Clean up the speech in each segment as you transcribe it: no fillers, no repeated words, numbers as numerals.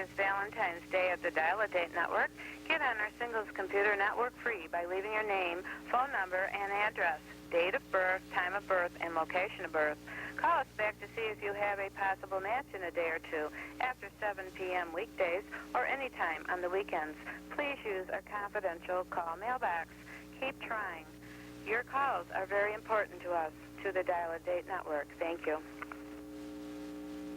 is Valentine's Day at the Dial-A-Date Network. Get on our singles computer network free by leaving your name, phone number, and address, date of birth, time of birth, and location of birth. Call us back to see if you have a possible match in a day or two after 7 p.m. weekdays or anytime on the weekends. Please use our confidential call mailbox. Keep trying. Your calls are very important to us, to the Dial-A-Date Network. Thank you.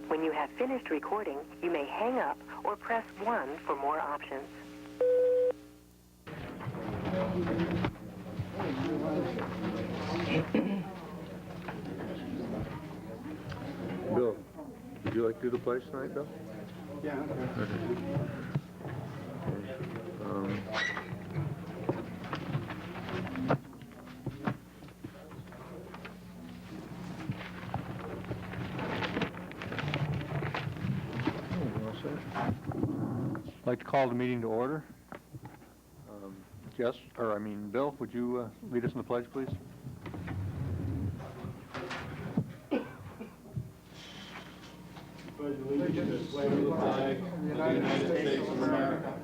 When you have finished recording, you may hang up or press 1 for more options. Bill, would you like to do the pledge tonight, Bill? Yeah. I'd like to call the meeting to order. Bill, would you lead us in the pledge, please? Pledge allegiance to the flag of the United States of America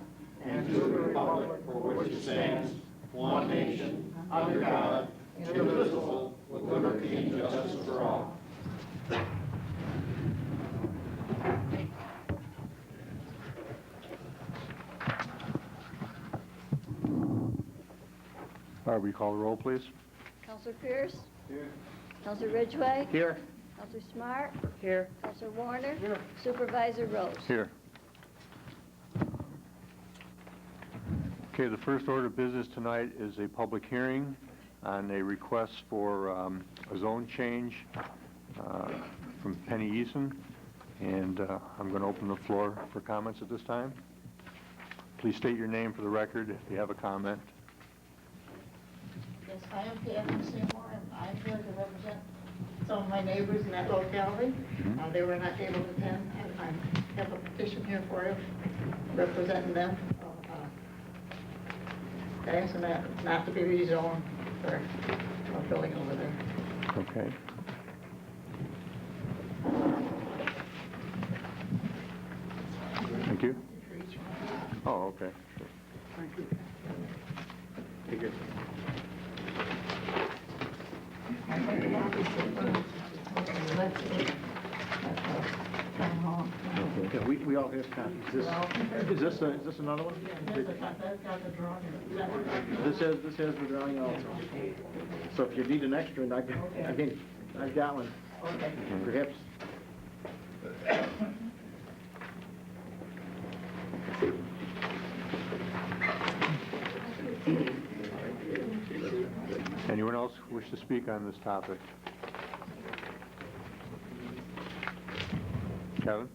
and to the republic for which it stands, one nation, under God, indivisible, with liberty and justice for all. All right, will you call the roll, please? Counselor Pierce? Here. Counselor Ridgway? Here. Counselor Smart? Here. Counselor Warner? Here. Supervisor Rose? Here. Okay, the first order of business tonight is a public hearing on a request for a zone change from Penny Eason, and I'm going to open the floor for comments at this time. Please state your name for the record if you have a comment. Yes, I am Kathy Seymour, and I'm here to represent some of my neighbors in that locality. They were not able to attend, and I have a petition here for you, representing them. Asking that not to be rezoned for a building over there. Okay. Thank you. Oh, okay. Sure. Thank you. Take it. Yeah, we all have copies. Is this another one? That's got the drawing. This has the drawing also. So if you need an extra, I've got one. Okay. Perhaps. Anyone else wish to speak on this topic? Kevin?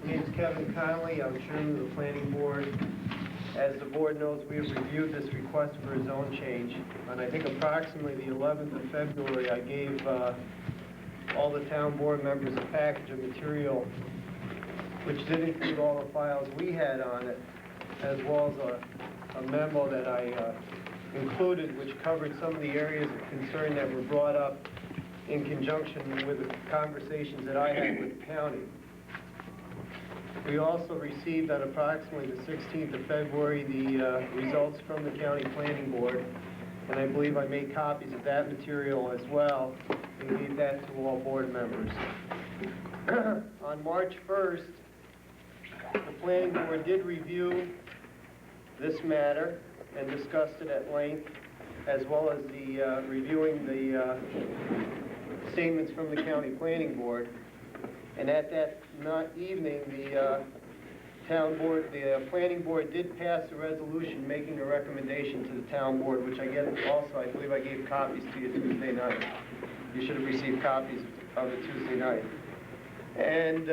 My name is Kevin Connolly. I'm chairman of the planning board. As the board knows, we have reviewed this request for a zone change. And I think approximately the 11th of February, I gave all the town board members a package of material which did include all the files we had on it, as well as a memo that I included, which covered some of the areas of concern that were brought up in conjunction with the conversations that I had with the county. We also received on approximately the 16th of February the results from the county planning board, and I believe I made copies of that material as well and gave that to all board members. On March 1st, the planning board did review this matter and discussed it at length, as well as reviewing the statements from the county planning board. And at that evening, the planning board did pass a resolution making a recommendation to the town board, which I believe I gave copies to you Tuesday night. You should have received copies of it Tuesday night. And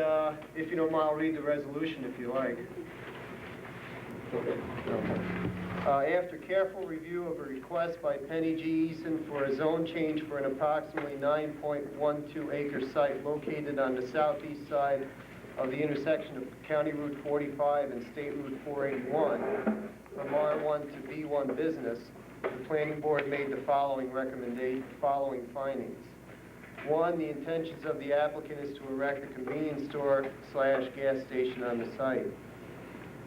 if you don't mind, I'll read the resolution if you like. After careful review of a request by Penny G. Eason for a zone change for an approximately 9.12 acre site located on the southeast side of the intersection of County Route 45 and State Route 481 from R1 to B1 business, the planning board made the following findings. One, the intentions of the applicant is to erect a convenience store/gas station on the site.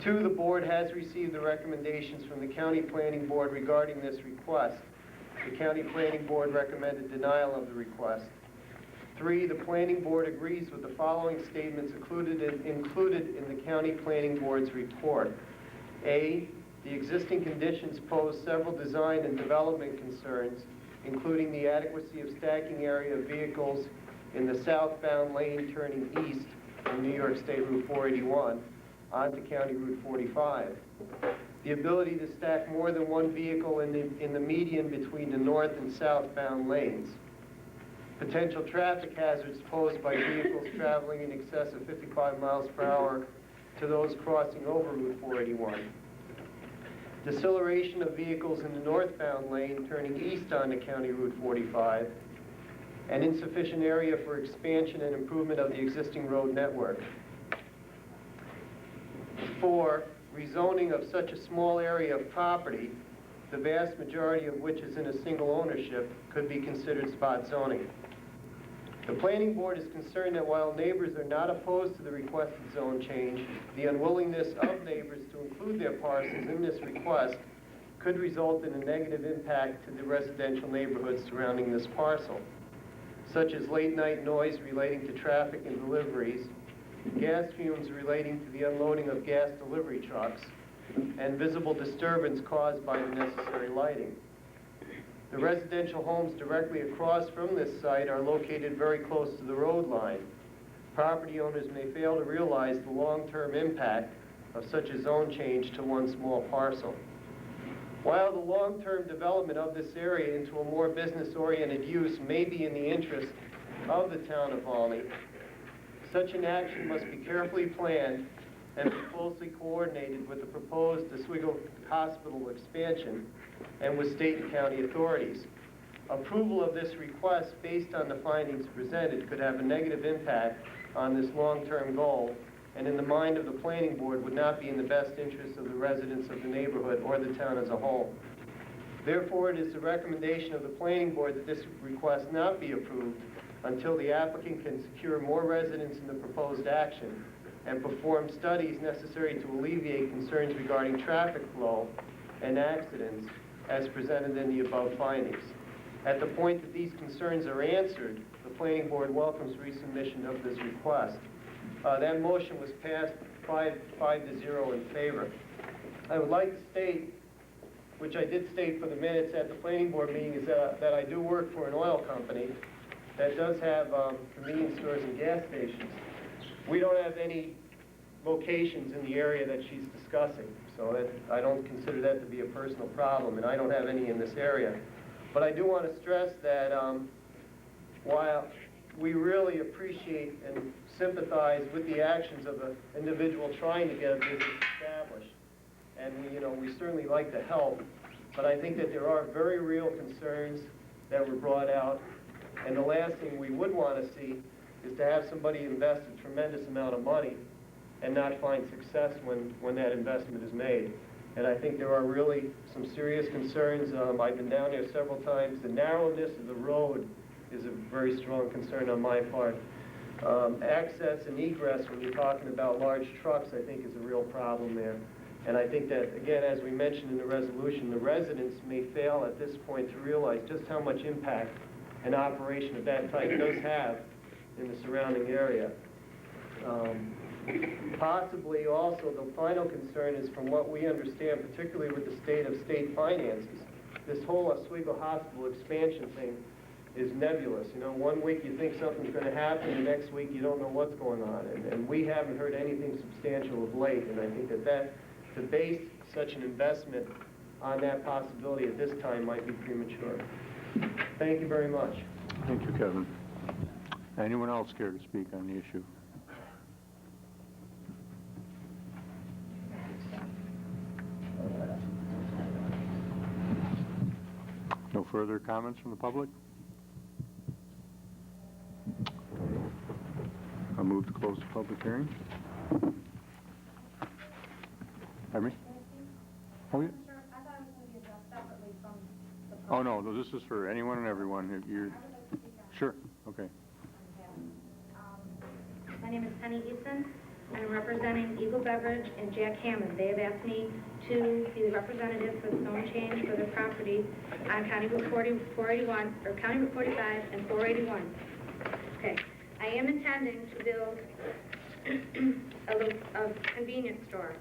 Two, the board has received the recommendations from the County Planning Board regarding this request. The County Planning Board recommended denial of the request. Three, the Planning Board agrees with the following statements included in the County Planning Board's report. A, the existing conditions pose several design and development concerns, including the adequacy of stacking area of vehicles in the southbound lane turning east from New York State Route 481 onto County Route 45. The ability to stack more than one vehicle in the median between the north and southbound lanes. Potential traffic hazards posed by vehicles traveling in excess of 55 miles per hour to those crossing over Route 481. Deceleration of vehicles in the northbound lane turning east onto County Route 45, and insufficient area for expansion and improvement of the existing road network. 4, rezoning of such a small area of property, the vast majority of which is in a single ownership, could be considered spot zoning. The Planning Board is concerned that while neighbors are not opposed to the requested zone change, the unwillingness of neighbors to include their parcels in this request could result in a negative impact to the residential neighborhoods surrounding this parcel, such as late-night noise relating to traffic and deliveries, gas fumes relating to the unloading of gas delivery trucks, and visible disturbance caused by the necessary lighting. The residential homes directly across from this site are located very close to the road line. Property owners may fail to realize the long-term impact of such a zone change to one small parcel. While the long-term development of this area into a more business-oriented use may be in the interest of the town of Volney, such an action must be carefully planned and be closely coordinated with the proposed Oswego Hospital expansion and with state and county authorities. Approval of this request based on the findings presented could have a negative impact on this long-term goal, and in the mind of the Planning Board would not be in the best interest of the residents of the neighborhood or the town as a whole. Therefore, it is the recommendation of the Planning Board that this request not be approved until the applicant can secure more residents in the proposed action and perform studies necessary to alleviate concerns regarding traffic flow and accidents as presented in the above findings. At the point that these concerns are answered, the Planning Board welcomes resubmission of this request. That motion was passed 5-0 in favor. I would like to state, which I did state for the minutes at the Planning Board meeting, is that I do work for an oil company that does have convenience stores and gas stations. We don't have any locations in the area that she's discussing, so I don't consider that to be a personal problem, and I don't have any in this area. But I do want to stress that while we really appreciate and sympathize with the actions of an individual trying to get a business established, and we certainly like to help, but I think that there are very real concerns that were brought out, and the last thing we would want to see is to have somebody invest a tremendous amount of money and not find success when that investment is made. And I think there are really some serious concerns. I've been down there several times. The narrowness of the road is a very strong concern on my part. Access and egress, when you're talking about large trucks, I think is a real problem there. And I think that, again, as we mentioned in the resolution, the residents may fail at this point to realize just how much impact an operation of that type does have in the surrounding area. Possibly also the final concern is, from what we understand, particularly with the state of state finances, this whole Oswego Hospital expansion thing is nebulous. One week you think something's going to happen, the next week you don't know what's going on. And we haven't heard anything substantial of late, and I think that to base such an investment on that possibility at this time might be premature. Thank you very much. Thank you, Kevin. Anyone else care to speak on the issue? No further comments from the public? I'll move to close the public hearing. Pardon me? Oh, yeah. I thought it was going to be addressed separately from the... Oh, no, this is for anyone and everyone. Sure. Okay. My name is Penny Eason. I'm representing Eagle Beverage and Jack Hammond. They have asked me to be the representative for the zone change for their property on County Route 481, or County Route 45 and 481. Okay. I am intending to build a convenience store.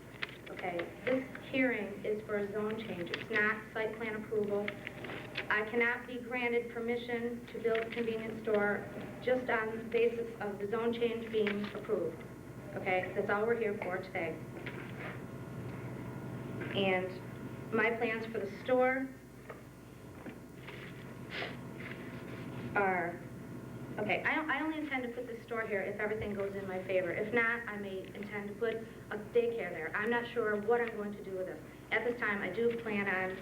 Okay. This hearing is for a zone change. It's not site plan approval. I cannot be granted permission to build a convenience store just on the basis of the zone change being approved. Okay, that's all we're here for today. And my plans for the store are, okay, I only intend to put this store here if everything goes in my favor. If not, I may intend to put a daycare there. I'm not sure what I'm going to do with this. At this time, I do plan on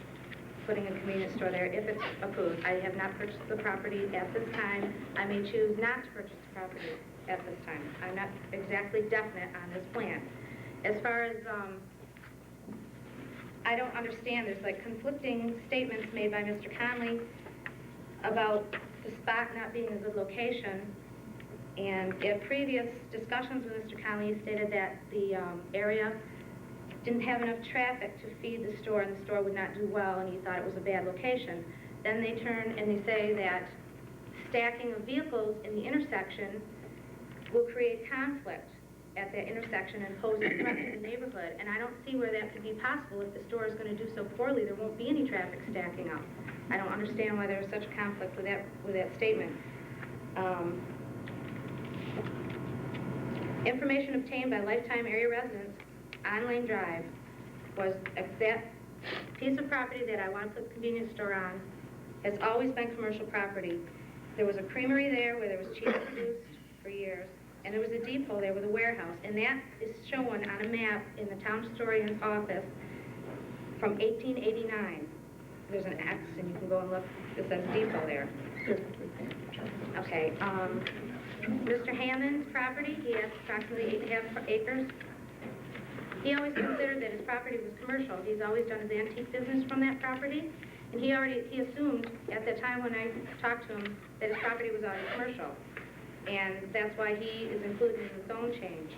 putting a convenience store there if it's approved. I have not purchased the property at this time. I may choose not to purchase the property at this time. I'm not exactly definite on this plan. As far as, I don't understand, there's like conflicting statements made by Mr. Conley about the spot not being a good location. And in previous discussions with Mr. Conley, he stated that the area didn't have enough traffic to feed the store and the store would not do well and he thought it was a bad location. Then they turn and they say that stacking of vehicles in the intersection will create conflict at that intersection and pose a threat to the neighborhood. And I don't see where that could be possible if the store is going to do so poorly. There won't be any traffic stacking up. I don't understand why there's such conflict with that statement. Information obtained by lifetime area residents on Lane Drive was that piece of property that I want to put the convenience store on has always been commercial property. There was a creamery there where there was cheese produced for years, and there was a depot there with a warehouse, and that is shown on a map in the town historian's office from 1889. There's an X, and you can go and look. It says depot there. Okay. Mr. Hammond's property, he has approximately 8.5 acres. He always considered that his property was commercial. He's always done his antique business from that property, and he assumed at the time when I talked to him that his property was already commercial, and that's why he is included in the zone change.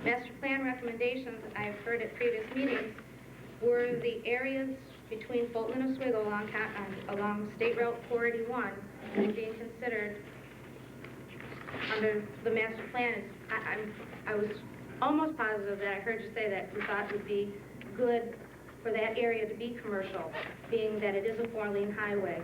Master plan recommendations I've heard at previous meetings were the areas between Fulton and Oswego along State Route 481 were being considered under the master plan. I was almost positive that I heard you say that you thought it would be good for that area to be commercial, being that it is a 4-lane highway.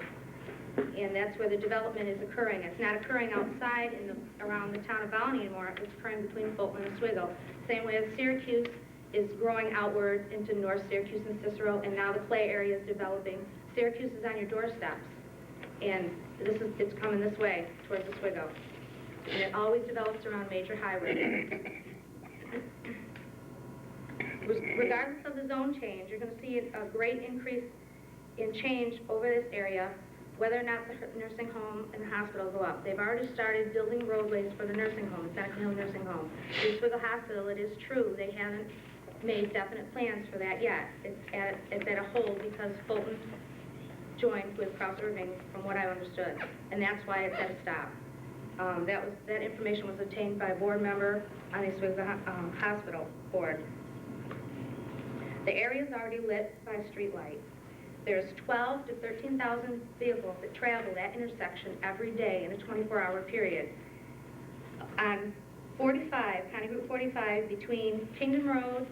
And that's where the development is occurring. It's not occurring outside around the town of Volney anymore. It's occurring between Fulton and Oswego. Same way as Syracuse is growing outward into North Syracuse and Cicero, and now the play area is developing. Syracuse is on your doorsteps, and it's coming this way towards Oswego. And it always develops around major highways. Regardless of the zone change, you're going to see a great increase in change over this area, whether or not the nursing home and the hospital go up. They've already started building roadways for the nursing home, the Seneca Hill Nursing Home. For the hospital, it is true, they haven't made definite plans for that yet. It's at a hold because Fulton joined with Cross Irving, from what I understood, and that's why it's at a stop. That information was obtained by a board member on the Oswego Hospital Board. The area is already lit by a street light. There's 12 to 13,000 vehicles that travel that intersection every day in a 24-hour period. On 45, County Route 45, between Kingdom Road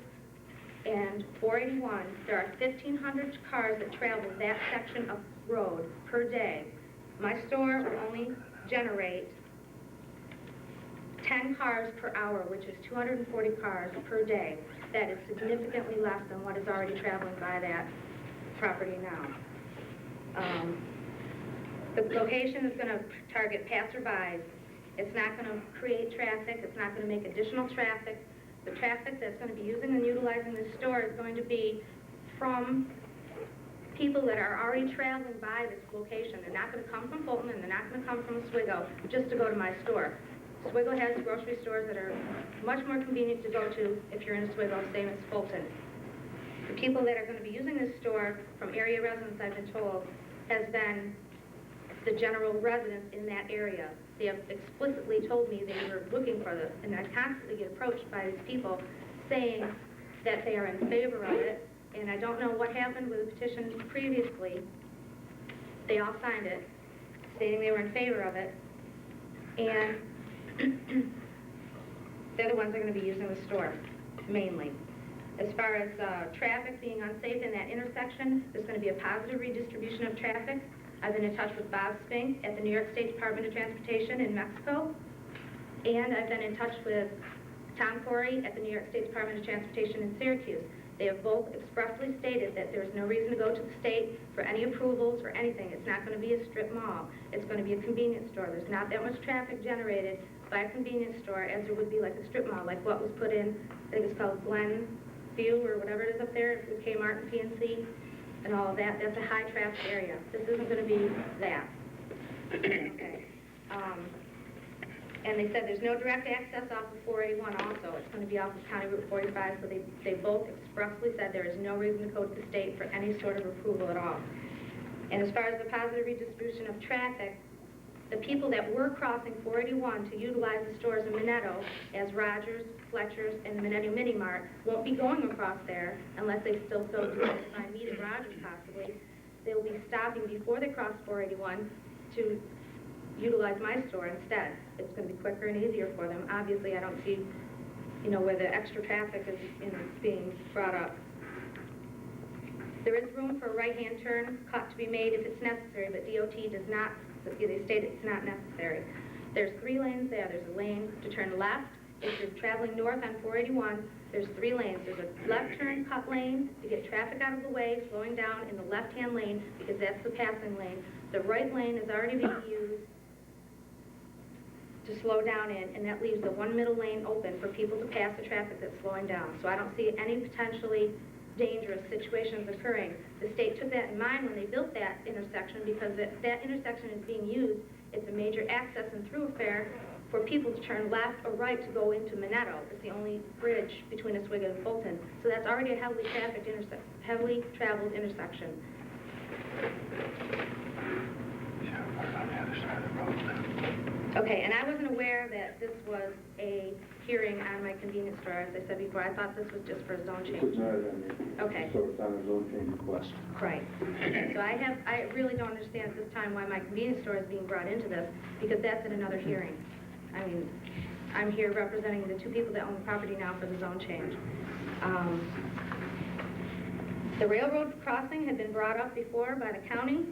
and 481, there are 1,500 cars that travel that section of road per day. My store will only generate 10 cars per hour, which is 240 cars per day. That is significantly less than what is already traveling by that property now. The location is going to target passerbys. It's not going to create traffic. It's not going to make additional traffic. The traffic that's going to be using and utilizing this store is going to be from people that are already traveling by this location. They're not going to come from Fulton, and they're not going to come from Oswego just to go to my store. Oswego has grocery stores that are much more convenient to go to if you're in Oswego, same as Fulton. The people that are going to be using this store, from area residents I've been told, has been the general residents in that area. They have explicitly told me they were looking for this, and I constantly get approached by these people saying that they are in favor of it, and I don't know what happened with the petition previously. They all signed it, stating they were in favor of it, and they're the ones that are going to be using the store, mainly. As far as traffic being unsafe in that intersection, there's going to be a positive redistribution of traffic. I've been in touch with Bob Spink at the New York State Department of Transportation in Mexico, and I've been in touch with Tom Corey at the New York State Department of Transportation in Syracuse. They have both expressly stated that there's no reason to go to the state for any approvals or anything. It's not going to be a strip mall. It's going to be a convenience store. There's not that much traffic generated by a convenience store as there would be like a strip mall, like what was put in, I think it's called Glenview or whatever it is up there with Kmart and PNC and all of that. That's a high traffic area. This isn't going to be that. Okay. And they said there's no direct access off of 481 also. It's going to be off of County Route 45, so they both expressly said there is no reason to go to the state for any sort of approval at all. And as far as the positive redistribution of traffic, the people that were crossing 481 to utilize the stores in Minetto, as Rogers, Fletcher's, and the Millennium Mini Mart, won't be going across there unless they still so decide to find meat at Rogers possibly. They'll be stopping before they cross 481 to utilize my store instead. It's going to be quicker and easier for them. Obviously, I don't see, where the extra traffic is, being brought up. There is room for a right-hand turn cut to be made if it's necessary, but DOT does not, they state it's not necessary. There's 3 lanes there. There's a lane to turn left. If you're traveling north on 481, there's 3 lanes. There's a left turn cut lane to get traffic out of the way, slowing down in the left-hand lane because that's the passing lane. The right lane is already being used to slow down in, and that leaves the one middle lane open for people to pass the traffic that's slowing down. So I don't see any potentially dangerous situations occurring. The state took that in mind when they built that intersection because that intersection is being used. It's a major access and thoroughfare for people to turn left or right to go into Minetto. It's the only bridge between Oswego and Fulton. So that's already a heavily traveled intersection. Okay, and I wasn't aware that this was a hearing on my convenience store. As I said before, I thought this was just for a zone change. It's not on there. Okay. So it's on a zone change request. Right. Okay, so I really don't understand at this time why my convenience store is being brought into this, because that's at another hearing. I mean, I'm here representing the 2 people that own the property now for the zone change. The railroad crossing had been brought up before by the county.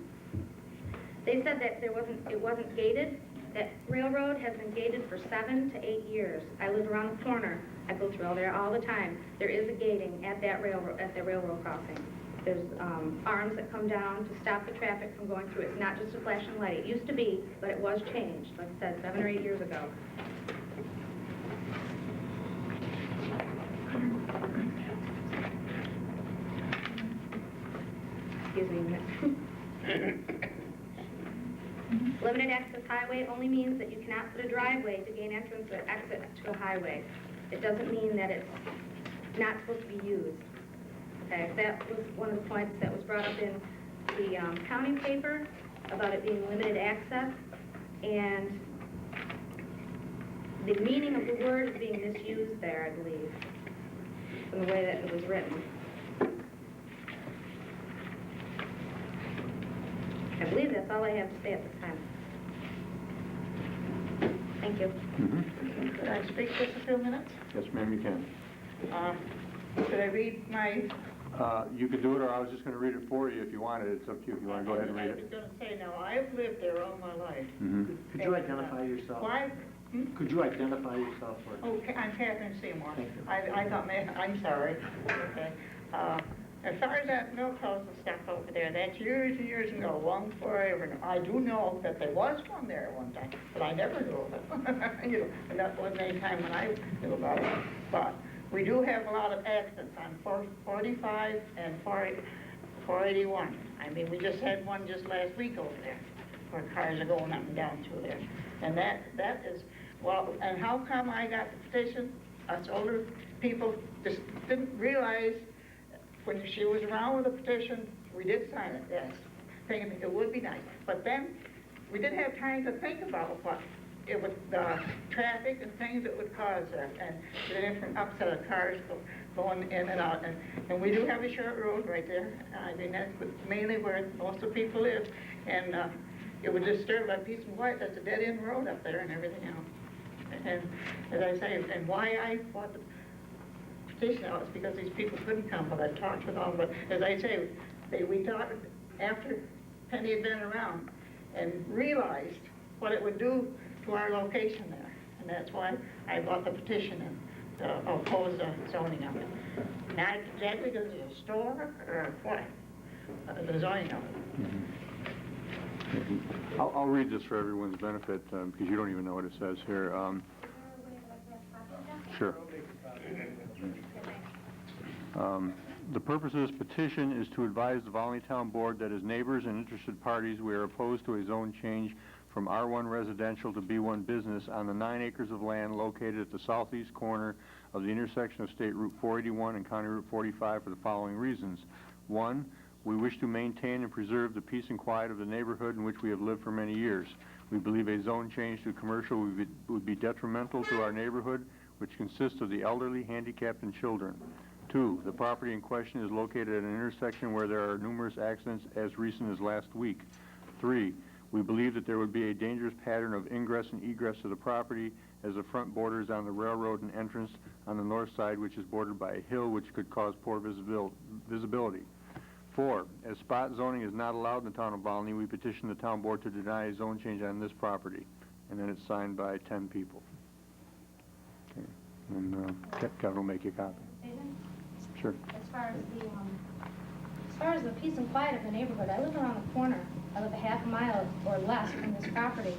They said that it wasn't gated. That railroad has been gated for 7 to 8 years. I live around the corner. I go through there all the time. There is a gating at the railroad crossing. There's arms that come down to stop the traffic from going through. It's not just a flashing light. It used to be, but it was changed, like I said, 7 or 8 years ago. Excuse me a minute. Limited access highway only means that you cannot put a driveway to gain entrance or exit to a highway. It doesn't mean that it's not supposed to be used. Okay, that was one of the points that was brought up in the county paper about it being limited access, and the meaning of the word is being misused there, I believe, from the way that it was written. I believe that's all I have to say at this time. Thank you. Could I speak just a few minutes? Yes, ma'am, you can. Should I read my... You could do it, or I was just going to read it for you if you wanted. It's up to you if you want to go ahead and read I was it. going to say, now, I've lived there all my life. Could you identify yourself? Why? Could you identify yourself for? Oh, I'm Catherine Seymour. Thank you. I thought, I'm sorry. Okay. As far as that milk house and stuff over there, that's years and years ago, long forever. I do know that there was one there at one time, but I never knew of it. And that wasn't any time when I knew about it. But we do have a lot of accidents on 445 and 481. I mean, we just had one just last week over there, where cars are going up and down through there. And that is, well, and how come I got the petition? Us older people just didn't realize when she was around with the petition, we did sign it, yes. Thinking it would be nice. But then we didn't have time to think about what it would, traffic and things it would cause there, and the different upset of cars going in and out. And we do have a short road right there. I mean, that's mainly where most of the people live. And it would disturb that peace and quiet. That's a dead-end road up there and everything else. And as I say, and why I bought the petition out is because these people couldn't come, but I talked with them. But as I say, we talked after Penny had been around and realized what it would do to our location there. And that's why I bought the petition and oppose the zoning of it. Not exactly because it's a store or what, the zoning of it. I'll read this for everyone's benefit because you don't even know what it says here. Sure. The purpose of this petition is to advise the Volney Town Board that as neighbors and interested parties, we are opposed to a zone change from R1 residential to B1 business on the 9 acres of land located at the southeast corner of the intersection of State Route 481 and County Route 45 for the following reasons. 1, we wish to maintain and preserve the peace and quiet of the neighborhood in which we have lived for many years. We believe a zone change to commercial would be detrimental to our neighborhood, which consists of the elderly, handicapped, and children. 2, the property in question is located at an intersection where there are numerous accidents as recent as last week. 3, we believe that there would be a dangerous pattern of ingress and egress to the property as the front borders on the railroad and entrance on the north side, which is bordered by a hill which could cause poor visibility. 4, as spot zoning is not allowed in the town of Volney, we petition the town board to deny a zone change on this property. And then it's signed by 10 people. Okay. And Kevin will make you a copy. Sure. As far as the peace and quiet of the neighborhood, I live around the corner. I live a half a mile or less from this property.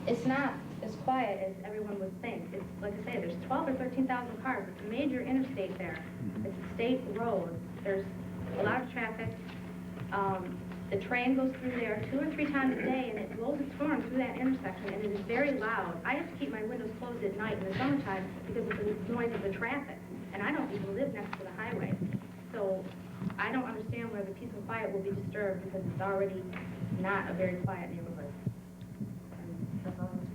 It's not as quiet as everyone would think. It's like I say, there's 12 or 13,000 cars. It's a major interstate there. It's a state road. There's a lot of traffic. The train goes through there 2 or 3 times a day, and it blows its horn through that intersection, and it is very loud. I have to keep my windows closed at night in the summertime because of the noise of the traffic, and I don't even live next to the highway. So I don't understand where the peace and quiet will be disturbed because it's already not a very quiet neighborhood. And that's all I'm going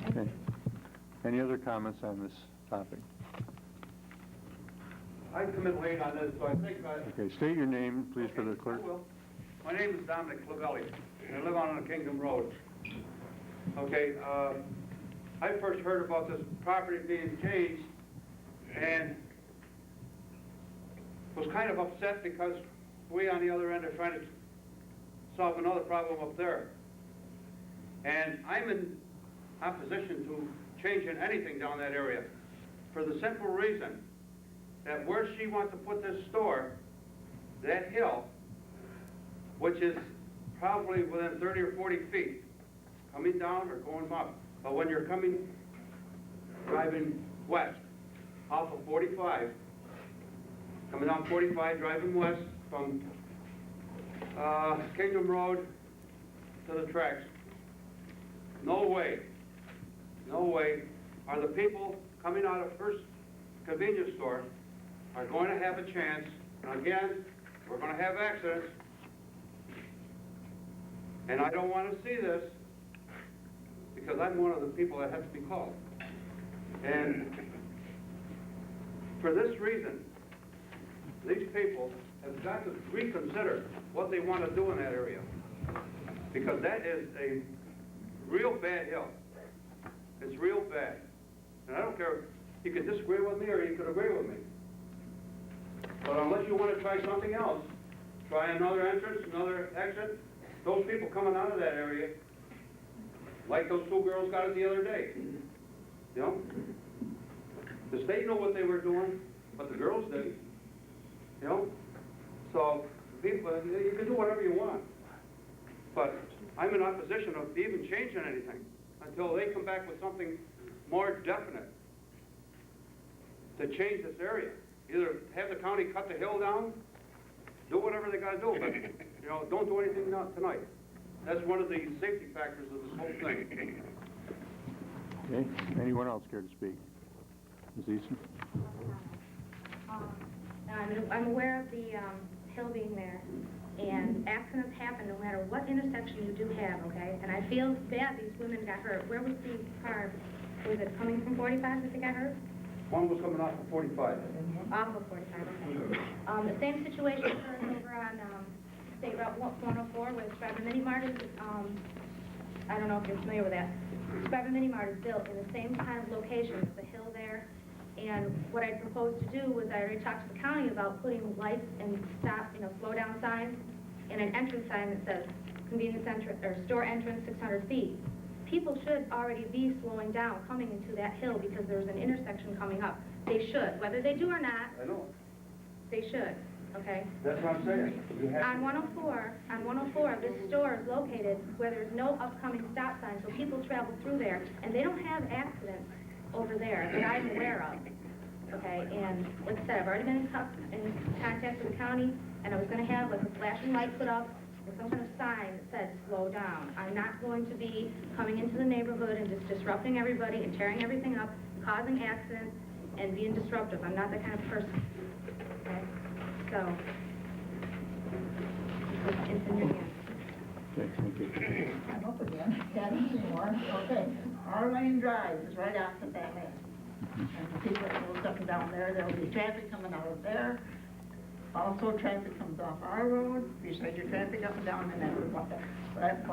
to say. Okay. Any other comments on this topic? I come in late on this, so I think Okay, state your name, please, for the clerk. I will. My name is Dominic Clavelli, and I live on Kingdom Road. Okay, I first heard about this property being changed, and was kind of upset because we on the other end are trying to solve another problem up there. And I'm in opposition to changing anything down that area for the simple reason that where she wants to put this store, that hill, which is probably within 30 or 40 feet, coming down or going up. But when you're driving west off of 45, coming down 45, driving west from Kingdom Road to the tracks, no way are the people coming out of First Convenience Store are going to have a chance. And again, we're going to have accidents. And I don't want to see this because I'm one of the people that has to be called. And for this reason, these people have got to reconsider what they want to do in that area. Because that is a real bad hill. It's real bad. And I don't care, you could disagree with me or you could agree with me. But unless you want to try something else, try another entrance, another exit, those people coming out of that area, like those 2 girls got it the other day, you know? The state knew what they were doing, but the girls didn't, you know? So, people, you can do whatever you want. But I'm in opposition of even changing anything until they come back with something more definite to change this area. Either have the county cut the hill down, do whatever they got to do, but, you know, don't do anything tonight. That's one of the safety factors of this whole thing. Okay. Anyone else care to speak? Ms. Easton? I'm aware of the hill being there, and accidents happen happen no matter what intersection you do have, okay? And I feel bad these women got hurt. Where was the car? Was it coming from 45 that they got hurt? One was coming off of 45. Off of 45, okay. The same situation occurred over on State Route 104 where the Scribe Mini Mart is, I don't know if you're familiar with that. Scribe Mini Mart is built in the same kind of location. There's a hill there. And what I proposed to do was I already talked to the county about putting lights and stop, slow down signs and an entrance sign that says convenience entrance or store entrance 600 feet. People should already be slowing down coming into that hill because there's an intersection coming up. They should, whether they do or not. I know. They should, okay? That's what I'm saying. You have On 104, this store is located where there's no upcoming stop sign, so people travel through there, and they don't have accidents over there that I'm aware of, okay? And like I said, I've already been in contact with the county, and I was going to have like a flashing light put up with some kind of sign that said slow down. I'm not going to be coming into the neighborhood and just disrupting everybody and tearing everything up, causing accidents, and being disruptive. I'm not that kind of person, okay? So, it's in your hands. Okay, thank you. I'm up again, Kathy Seymour. Okay, our lane drive is right opposite that lane. And the people that goes up and down there, there'll be traffic coming out of there. Also, traffic comes off our road. You said your traffic up and down, and that's what that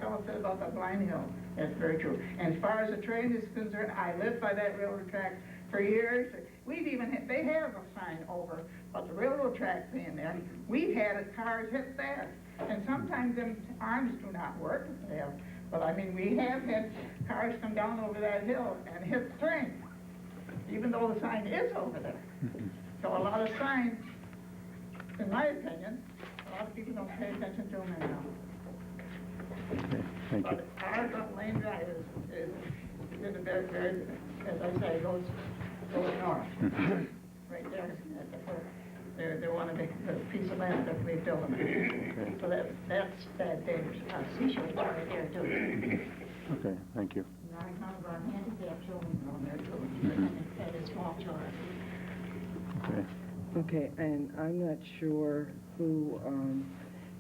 fellow said about that blind hill. That's very true. And as far as the train is concerned, I lived by that railroad track for years. We've even they have a sign over, but the railroad track being there, we've had cars hit there. And sometimes them arms do not work. But I mean, we have had cars come down over that hill and hit the train, even though the sign is over there. So a lot of signs, in my opinion, a lot of people don't pay attention to them anyhow. Okay, thank you. But our lane drive is very, very, as I say, goes north. Right there at the foot. They want to make the piece of land that we built them. Okay. So that's that dangerous. Seashore is right there too. Okay, thank you. And I remember our handicapped children on there too. That is small children. Okay. Okay, and I'm not sure who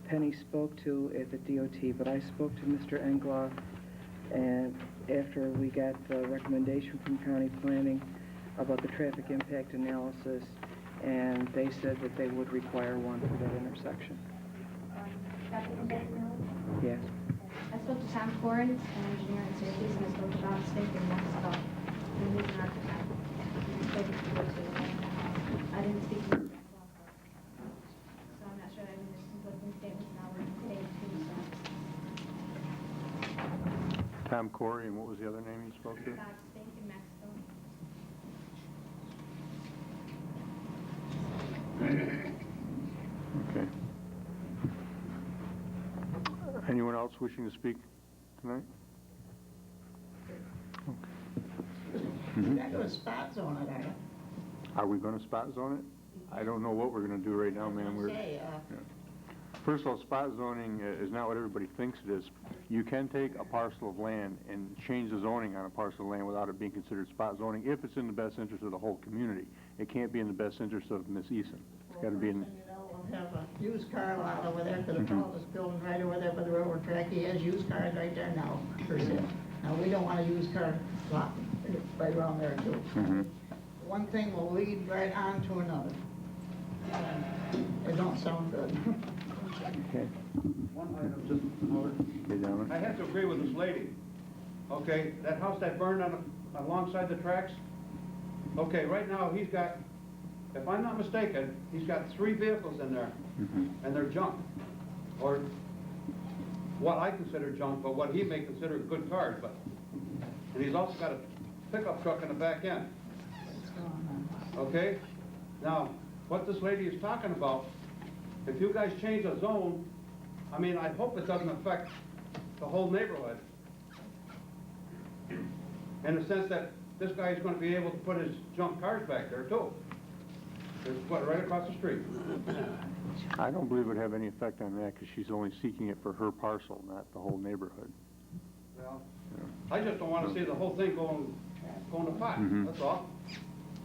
Penny spoke to at the DOT, but I spoke to Mr. Engloff, and after we got the recommendation from County Planning about the traffic impact analysis, and they said that they would require one for that intersection. Yes. I spoke to Tom Corrin, an engineer in Syracuse, and I spoke to Bob Stink in Mexico, and he's an architect. I didn't speak to him, so I'm not sure. I mean, there's conflicting statements now we're in state too, so. Tom Corey, and what was the other name you spoke to? Bob Stink in Mexico. Okay. Anyone else wishing to speak tonight? You're not going to spot zone it, are you? Are we going to spot zone it? I don't know what we're going to do right now, ma'am. First of all, spot zoning is not what everybody thinks it is. You can take a parcel of land and change the zoning on a parcel of land without it being considered spot zoning if it's in the best interest of the whole community. It can't be in the best interest of Miss Eason. It's got to be in... We'll have a used car lot over there, because the fellow that's building right over there by the railroad track, he has used cars right there now, for sale. Now, we don't want a used car lot right around there, too. One thing will lead right on to another. It don't sound good. Okay. One item, just Howard. I have to agree with this lady. Okay, that house that burned alongside the tracks, okay, right now he's got, if I'm not mistaken, he's got 3 vehicles in there, and they're junk. Or what I consider junk, but what he may consider good cars, but. And he's also got a pickup truck in the back end. Okay? Now, what this lady is talking about, if you guys change a zone, I mean, I hope it doesn't affect the whole neighborhood. In the sense that this guy is going to be able to put his junk cars back there too. It's right across the street. I don't believe it would have any effect on that because she's only seeking it for her parcel, not the whole neighborhood. Well, I just don't want to see the whole thing going to pot, that's all.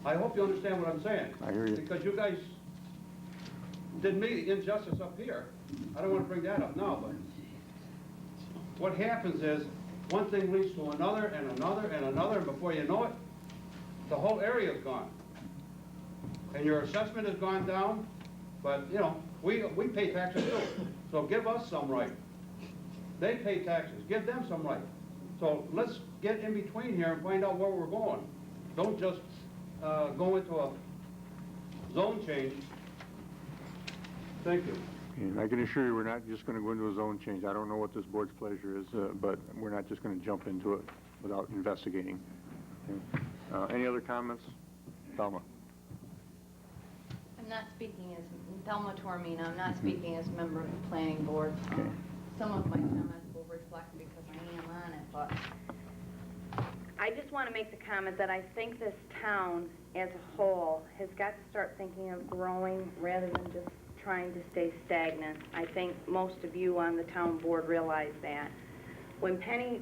I hope you understand what I'm saying. I hear you. Because you guys did me injustice up here. I don't want to bring that up now, but what happens is one thing leads to another and another and another, and before you know it, the whole area is gone. And your assessment has gone down, but, you know, we pay taxes too, so give us some right. They pay taxes, give them some right. So let's get in between here and find out where we're going. Don't just go into a zone change. Thank you. And I can assure you, we're not just going to go into a zone change. I don't know what this board's pleasure is, but we're not just going to jump into it without investigating. Okay. Any other comments? Thelma? I'm not speaking as, Thelma Tormina, I'm not speaking as a member of the planning board. Okay. Some of my comments will reflect because I am on it, but I just want to make the comment that I think this town as a whole has got to start thinking of growing rather than just trying to stay stagnant. I think most of you on the town board realize that. When Penny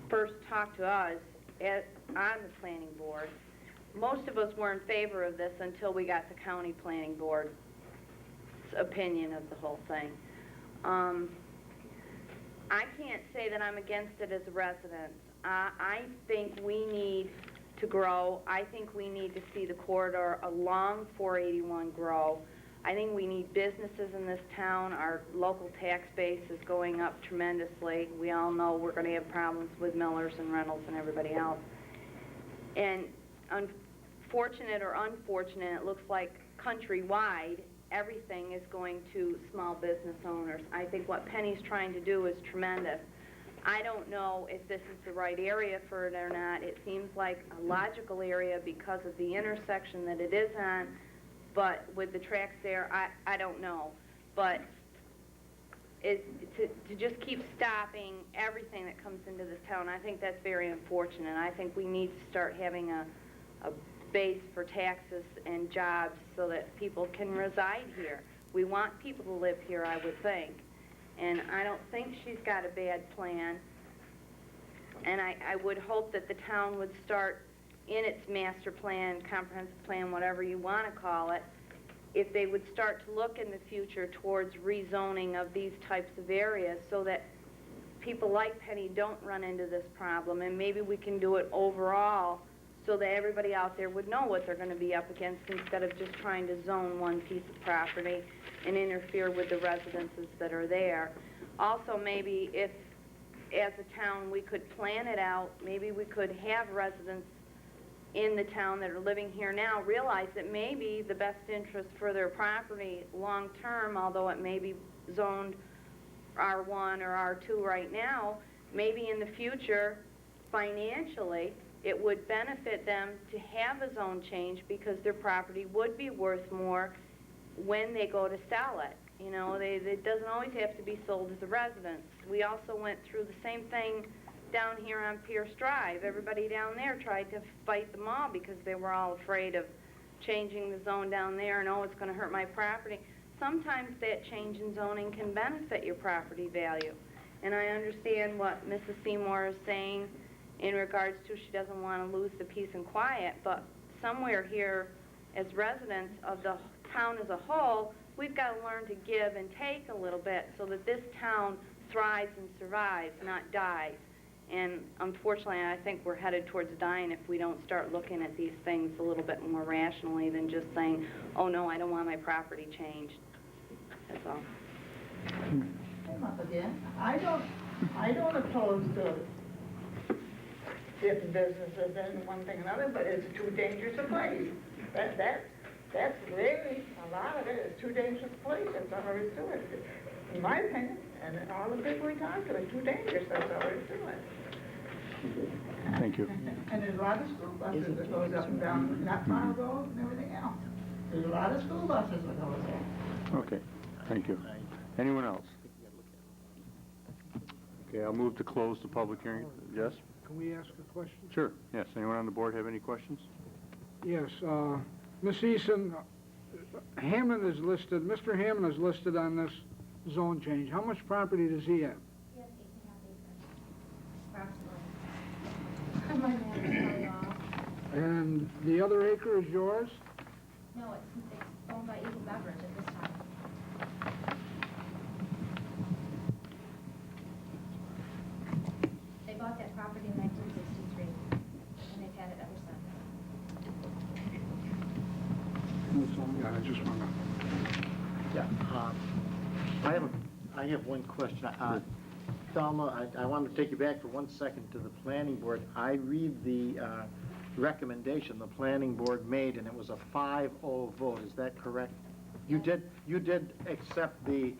first talked to us on the planning board, most of us were in favor of this until we got the county planning board's opinion of the whole thing. I can't say that I'm against it as a resident. I think we need to grow. I think we need to see the corridor along 481 grow. I think we need businesses in this town. Our local tax base is going up tremendously. We all know we're going to have problems with Millers and Reynolds and everybody else. And unfortunate or unfortunate, it looks like countrywide, everything is going to small business owners. I think what Penny's trying to do is tremendous. I don't know if this is the right area for it or not. It seems like a logical area because of the intersection that it is on, but with the tracks there, I don't know. But to just keep stopping everything that comes into this town, I think that's very unfortunate. I think we need to start having a base for taxes and jobs so that people can reside here. We want people to live here, I would think. And I don't think she's got a bad plan. And I would hope that the town would start in its master plan, comprehensive plan, whatever you want to call it, if they would start to look in the future towards rezoning of these types of areas so that people like Penny don't run into this problem, and maybe we can do it overall so that everybody out there would know what they're going to be up against instead of just trying to zone one piece of property and interfere with the residences that are there. Also, maybe if, as a town, we could plan it out, maybe we could have residents in the town that are living here now realize that maybe the best interest for their property long-term, although it may be zoned R1 or R2 right now, maybe in the future, financially, it would benefit them to have a zone change because their property would be worth more when they go to sell it. You know, it doesn't always have to be sold as a residence. We also went through the same thing down here on Pierce Drive. Everybody down there tried to fight the mall because they were all afraid of changing the zone down there and, oh, it's going to hurt my property. Sometimes that change in zoning can benefit your property value. And I understand what Mrs. Seymour is saying in regards to she doesn't want to lose the peace and quiet, but somewhere here as residents of the town as a whole, we've got to learn to give and take a little bit so that this town thrives and survives, not dies. And unfortunately, I think we're headed towards dying if we don't start looking at these things a little bit more rationally than just saying, oh no, I don't want my property changed. That's all. Come up again. I don't oppose the different businesses and one thing or another, but it's too dangerous a place. That's really, a lot of it is too dangerous a place. That's all there is to it. In my opinion, and all the people we talk to, it's too dangerous. That's all there is to it. Thank you. And there's a lot of school buses that goes up and down that far road and everything else. There's a lot of school buses that goes there. Okay, thank you. Anyone else? Okay, I'll move to close the public hearing. Yes? Can we ask a question? Sure, yes. Anyone on the board have any questions? Yes, Ms. Eason, Hammond is listed, Mr. Hammond is listed on this zone change. How much property does he have? He has 8.5 acres, approximately. I might have to tell you all. And the other acre is yours? No, it's owned by Eagle Beverage at this time. I have one question. Thelma, I want to take you back for 1 second to the planning board. I read the recommendation the planning board made, and it was a 5-0 vote. Is that correct? You did accept the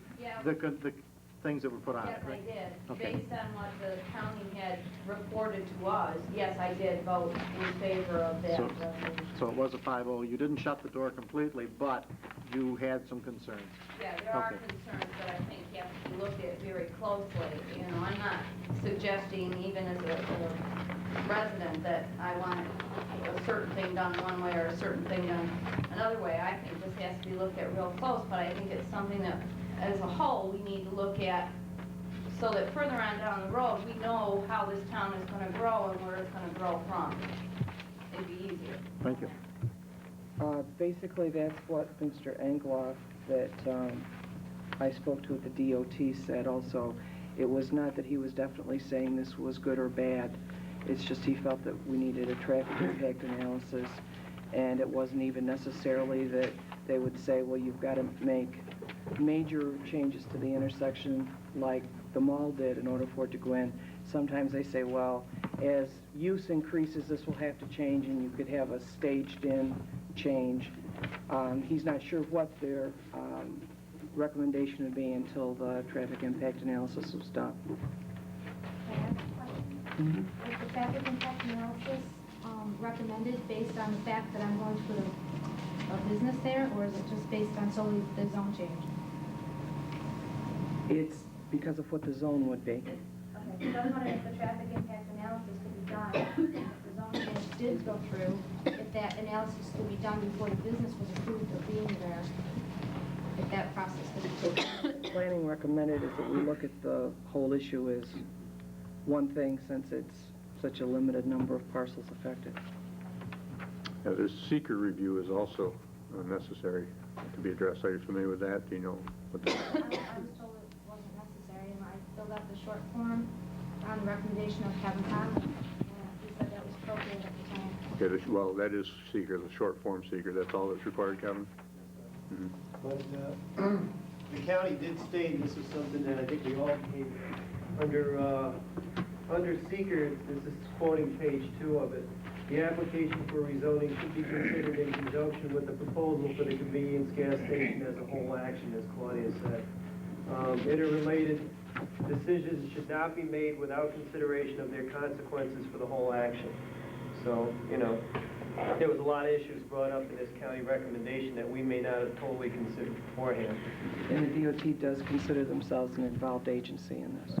things that were put on it, Yes, right? I did. Okay. Based on what the county had reported to us, yes, I did vote in favor of that resolution. So it was a 5-0. You didn't shut the door completely, but you had some concerns. Yeah, there are Okay. concerns that I think have to be looked at very closely. You know, I'm not suggesting, even as a resident, that I want a certain thing done one way or a certain thing done another way. I think this has to be looked at real close, but I think it's something that, as a whole, we need to look at so that further on down the road, we know how this town is going to grow and where it's going to grow from. It'd be easier. Thank you. Basically, that's what Mr. Engloff that I spoke to at the DOT said also. It was not that he was definitely saying this was good or bad. It's just he felt that we needed a traffic impact analysis, and it wasn't even necessarily that they would say, well, you've got to make major changes to the intersection like the mall did in order for it to go in. Sometimes they say, well, as use increases, this will have to change, and you could have a staged-in change. He's not sure what their recommendation would be until the traffic impact analysis was done. May I ask a question? Is the traffic impact analysis recommended based on the fact that I'm going to put a business there, or is it just based on solely the zone change? It's because of what the zone would be. Okay, so I was wondering if the traffic impact analysis could be done, if the zone change did go through, if that analysis could be done before the business was approved of being there, if that process could be taken. Planning recommended is that we look at the whole issue as one thing, since it's such a limited number of parcels affected. Yeah, this seeker review is also necessary to be addressed. Are you familiar with that? Do you know what that is? I was told it wasn't necessary, and I filled out the short form on the recommendation of Kevin Conley, and he said that was appropriate at the time. Okay, well, that is seeker, the short form seeker. That's all that's required, Kevin? Mm-hmm. But the county did state, and this is something that I think we all came under seeker, this is quoting page 2 of it. The application for rezoning should be considered in conjunction with the proposal for the convenience gas station as a whole action, as Claudia said. Interrelated decisions should not be made without consideration of their consequences for the whole action. So, you know, there was a lot of issues brought up in this county recommendation that we may not have totally considered beforehand. And the DOT does consider themselves an involved agency in this.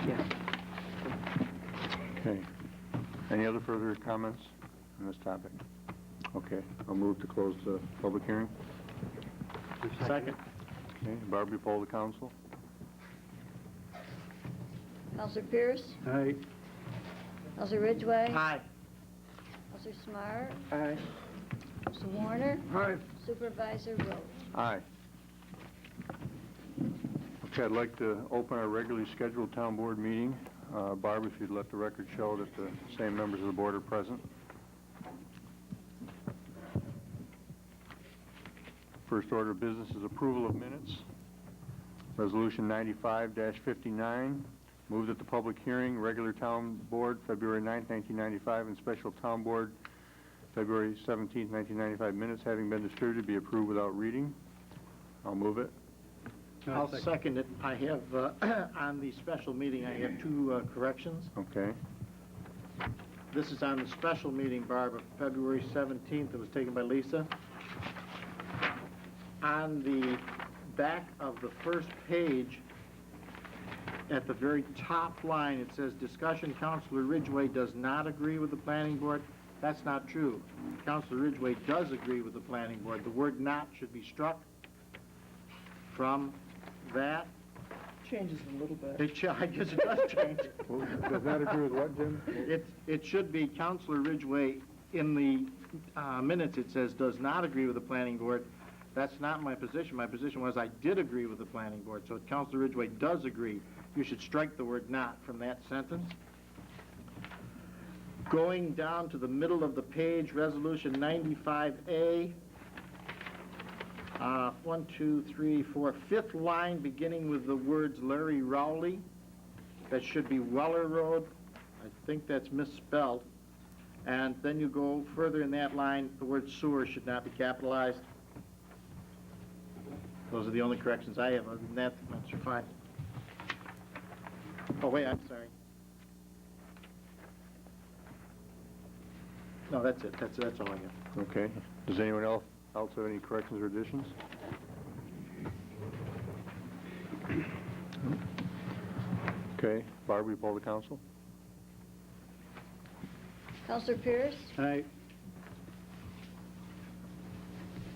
Yes. Okay. Any other further comments on this topic? Okay, I'll move to close the public hearing. Second. Okay, Barbie, poll the council. Counselor Pierce? Aye. Counselor Ridgway? Aye. Counselor Smart? Aye. Counselor Warner? Aye. Supervisor Rhodes? Aye. Okay, I'd like to open our regularly scheduled town board meeting. Barb, if you'd let the record show that the same members of the board are present. First order of business is approval of minutes. Resolution 95-59. Move that the public hearing, regular town board, February 9th, 1995, and special town board, February 17th, 1995 minutes having been distributed be approved without reading. I'll move it. I'll second it. I have, on the special meeting, I have 2 corrections. Okay. This is on the special meeting, Barb, of February 17th. It was taken by Lisa. On the back of the first page, at the very top line, it says, discussion, Councilor Ridgway does not agree with the planning board. That's not true. Councilor Ridgway does agree with the planning board. The word not should be struck from that. Changes a little bit. I guess it does change. Does not agree with what, Jim? It should be Councilor Ridgway. In the minutes, it says does not agree with the planning board. That's not my position. My position was I did agree with the planning board. So if Councilor Ridgway does agree, you should strike the word not from that sentence. Going down to the middle of the page, Resolution 95A. 1, 2, 3, 4, fifth line beginning with the words Larry Rowley. That should be Weller Road. I think that's misspelled. And then you go further in that line, the word sewer should not be capitalized. Those are the only corrections I have. Other than that, the minutes are fine. Oh, wait, I'm sorry. No, that's it. That's all I have. Okay. Does anyone else have any corrections or additions? Okay. Barb, will you poll the council? Counselor Pierce? Aye.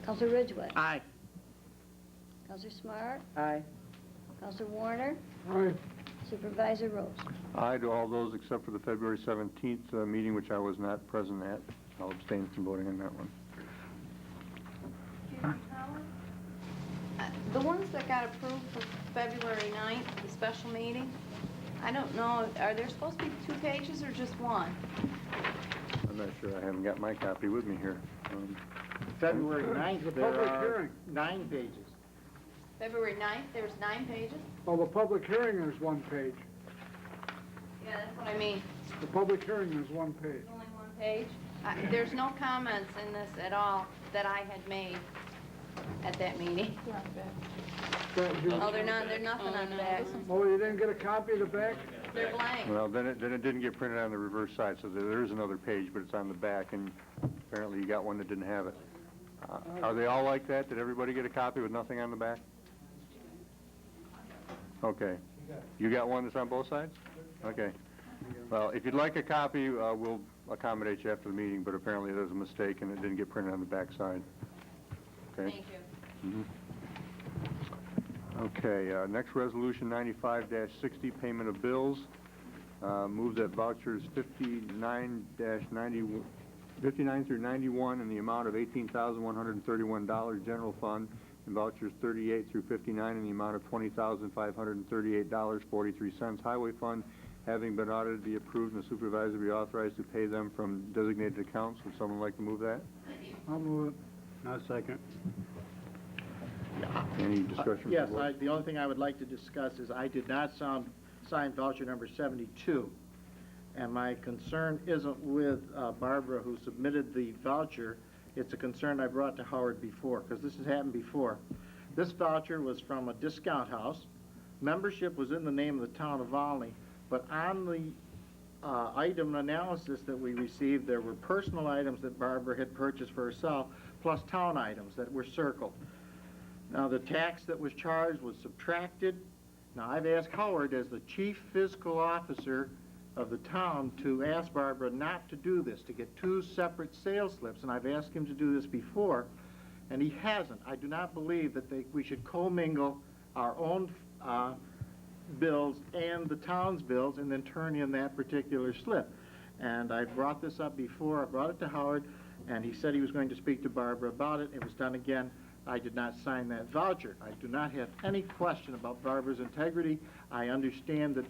Counselor Ridgway? Aye. Counselor Smart? Aye. Counselor Warner? Aye. Supervisor Rose? Aye to all those except for the February 17th meeting, which I was not present at. I'll abstain from voting on that one. The ones that got approved for February 9th, the special meeting, I don't know, are there supposed to be 2 pages or just one? I'm not sure. I haven't got my copy with me here. February 9th, The there public are hearing. 9 pages. February 9th, there's 9 pages? Well, the public hearing is 1 page. Yeah, that's what I mean. The public hearing is 1 page. Only 1 page? There's no comments in this at all that I had made at that meeting. Oh, they're not, there's nothing on the back. Oh, you didn't get a copy of the back? They're blank. Well, then it didn't get printed on the reverse side, so there is another page, but it's on the back, and apparently you got one that didn't have it. Are they all like that? Did everybody get a copy with nothing on the back? Okay. You got one that's on both sides? Okay. Well, if you'd like a copy, we'll accommodate you after the meeting, but apparently there's a mistake and it didn't get printed on the back side. Okay? Thank you. Okay, next resolution, 95-60, payment of bills. Move that vouchers 59 through 91 in the amount of $18,131 general fund, and vouchers 38 through 59 in the amount of $20,538.43 highway fund, having been audited, be approved, and the supervisor be authorized to pay them from designated accounts. Would someone like to move that? I'll move it. I'll second. Any discussion? Yes, the only thing I would like to discuss is I did not sign voucher number 72. And my concern isn't with Barbara, who submitted the voucher. It's a concern I brought to Howard before, because this has happened before. This voucher was from a discount house. Membership was in the name of the town of Volney, but on the item analysis that we received, there were personal items that Barbara had purchased for herself, plus town items that were circled. Now, the tax that was charged was subtracted. Now, I've asked Howard, as the chief fiscal officer of the town, to ask Barbara not to do this, to get 2 separate sales slips, and I've asked him to do this before, and he hasn't. I do not believe that we should commingle our own bills and the town's bills and then turn in that particular slip. And I brought this up before. I brought it to Howard, and he said he was going to speak to Barbara about it. It was done again. I did not sign that voucher. I do not have any question about Barbara's integrity. I understand that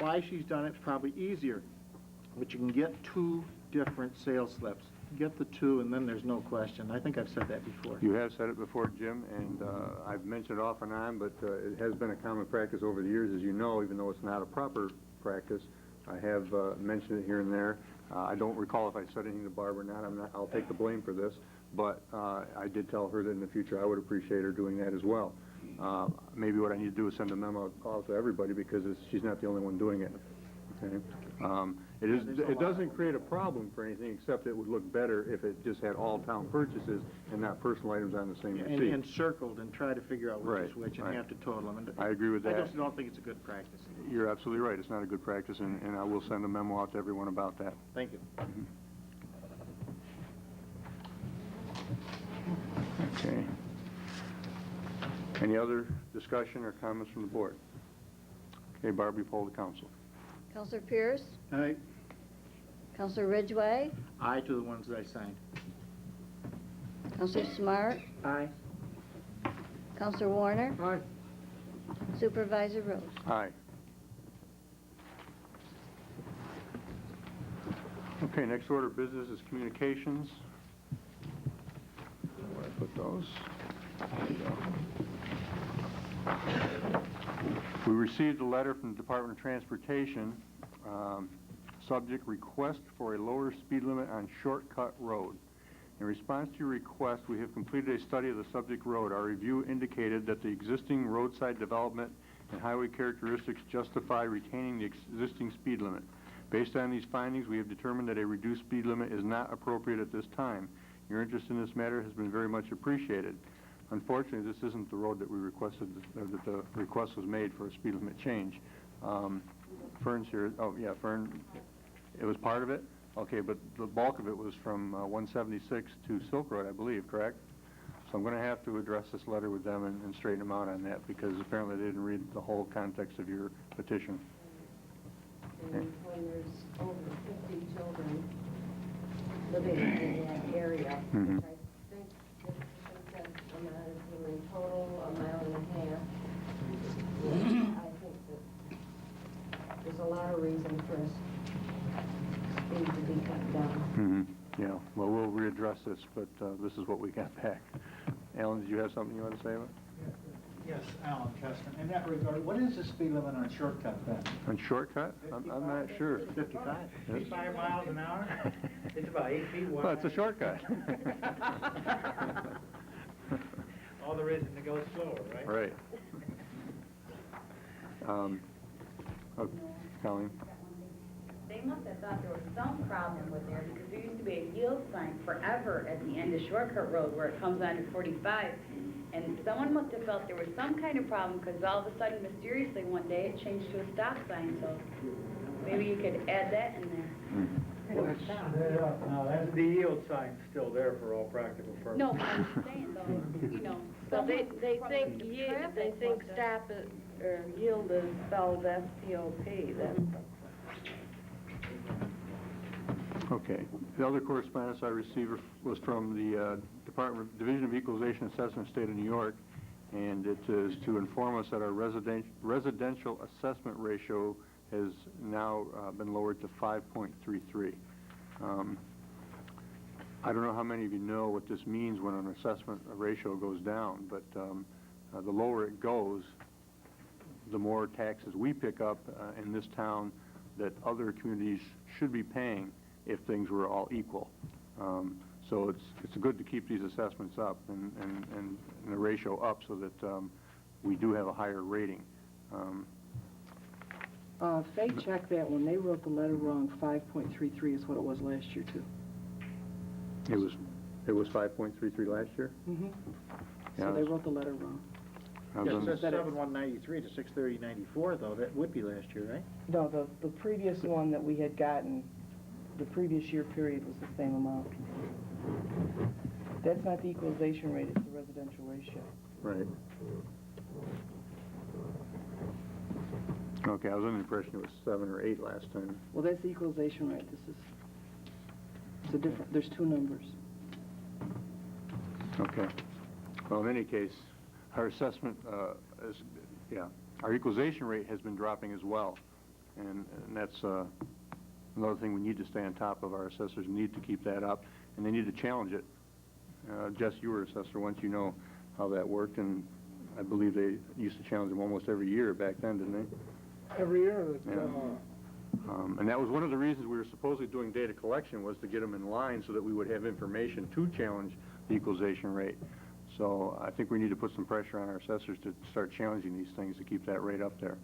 why she's done it is probably easier, but you can get 2 different sales slips. Get the 2, and then there's no question. I think I've said that before. You have said it before, Jim, and I've mentioned it off and on, but it has been a common practice over the years, as you know, even though it's not a proper practice. I have mentioned it here and there. I don't recall if I said anything to Barbara or not. I'll take the blame for this, but I did tell her that in the future I would appreciate her doing that as well. Maybe what I need to do is send a memo out to everybody, because she's not the only one doing it. Okay. It doesn't create a problem for anything, except it would look better if it just had all town purchases and not personal items on the same receipt. And circled and try to figure out which is which and have to total them. And I agree with that. I just don't think it's a good practice. You're absolutely right. It's not a good practice, and I will send a memo out to everyone about that. Thank you. Okay. Any other discussion or comments from the board? Okay, Barbie, poll the council. Counselor Pierce? Aye. Counselor Ridgway? Aye to the ones that I signed. Counselor Smart? Aye. Counselor Warner? Aye. Supervisor Rose? Aye. Okay, next order of business is communications. Where do I put those? We received a letter from the Department of Transportation, subject request for a lower speed limit on Shortcut Road. In response to your request, we have completed a study of the subject road. Our review indicated that the existing roadside development and highway characteristics justify retaining the existing speed limit. Based on these findings, we have determined that a reduced speed limit is not appropriate at this time. Your interest in this matter has been very much appreciated. Unfortunately, this isn't the road that we requested, that the request was made for a speed limit change. Fern's here. Oh, yeah, Fern, it was part of it? Okay, but the bulk of it was from 176 to Silk Road, I believe, correct? So I'm going to have to address this letter with them and straighten them out on that, because apparently they didn't read the whole context of your petition. And when there's over 50 children living in that area, Mm-hmm. which I think that amounted to in total a mile and a half, I think that there's a lot of reason for speed to be cut down. Mm-hmm. Yeah, well, we'll readdress this, but this is what we got back. Alan, did you have something you want to say about it? Yes, Alan Kestner. In that regard, what is the speed limit on Shortcut then? On Shortcut? I'm not sure. 55? 55 miles an hour? It's about 8 feet wide. Well, it's a shortcut. All the reason to go slower, right? Right. Oh, Colleen? They must have thought there was some problem with there, because there used to be a yield sign forever at the end of Shortcut Road where it comes onto 45. And someone must have felt there was some kind of problem, because all of a sudden, mysteriously, one day it changed to a stop sign. So maybe you could add that in there. No, that's the yield sign's still there for all practical purposes. No, but I'm just saying, though, you know. So they think stop it, or yield is spelled S-T-O-P, that's. Okay. The other correspondence I received was from the Division of Equalization Assessment, State of New York, and it is to inform us that our residential assessment ratio has now been lowered to 5.33. I don't know how many of you know what this means when an assessment ratio goes down, but the lower it goes, the more taxes we pick up in this town that other communities should be paying if things were all equal. So it's good to keep these assessments up and the ratio up so that we do have a higher rating. Faye checked that when they wrote the letter wrong. 5.33 is what it was last year too. It was 5.33 last year? Mm-hmm. Yeah, So they wrote the letter wrong. Yeah, it says 7193 to 63094 though. That would be last year, right? No, the previous one that we had gotten, the previous year period was the same amount. That's not the equalization rate, it's the residential ratio. Right. Okay, I was under the impression it was 7 or 8 last time. Well, that's the equalization rate. It's a different, there's two numbers. Okay. Well, in any case, our assessment our equalization rate has been dropping as well. And that's another thing we need to stay on top of. Our assessors need to keep that up, and they need to challenge it. Jess, you were assessor once, you know how that worked, and I believe they used to challenge them almost every year back then, didn't they? Every year that, Yeah. And that was one of the reasons we were supposedly doing data collection, was to get them in line so that we would have information to challenge the equalization rate. So I think we need to put some pressure on our assessors to start challenging these things to keep that rate up there.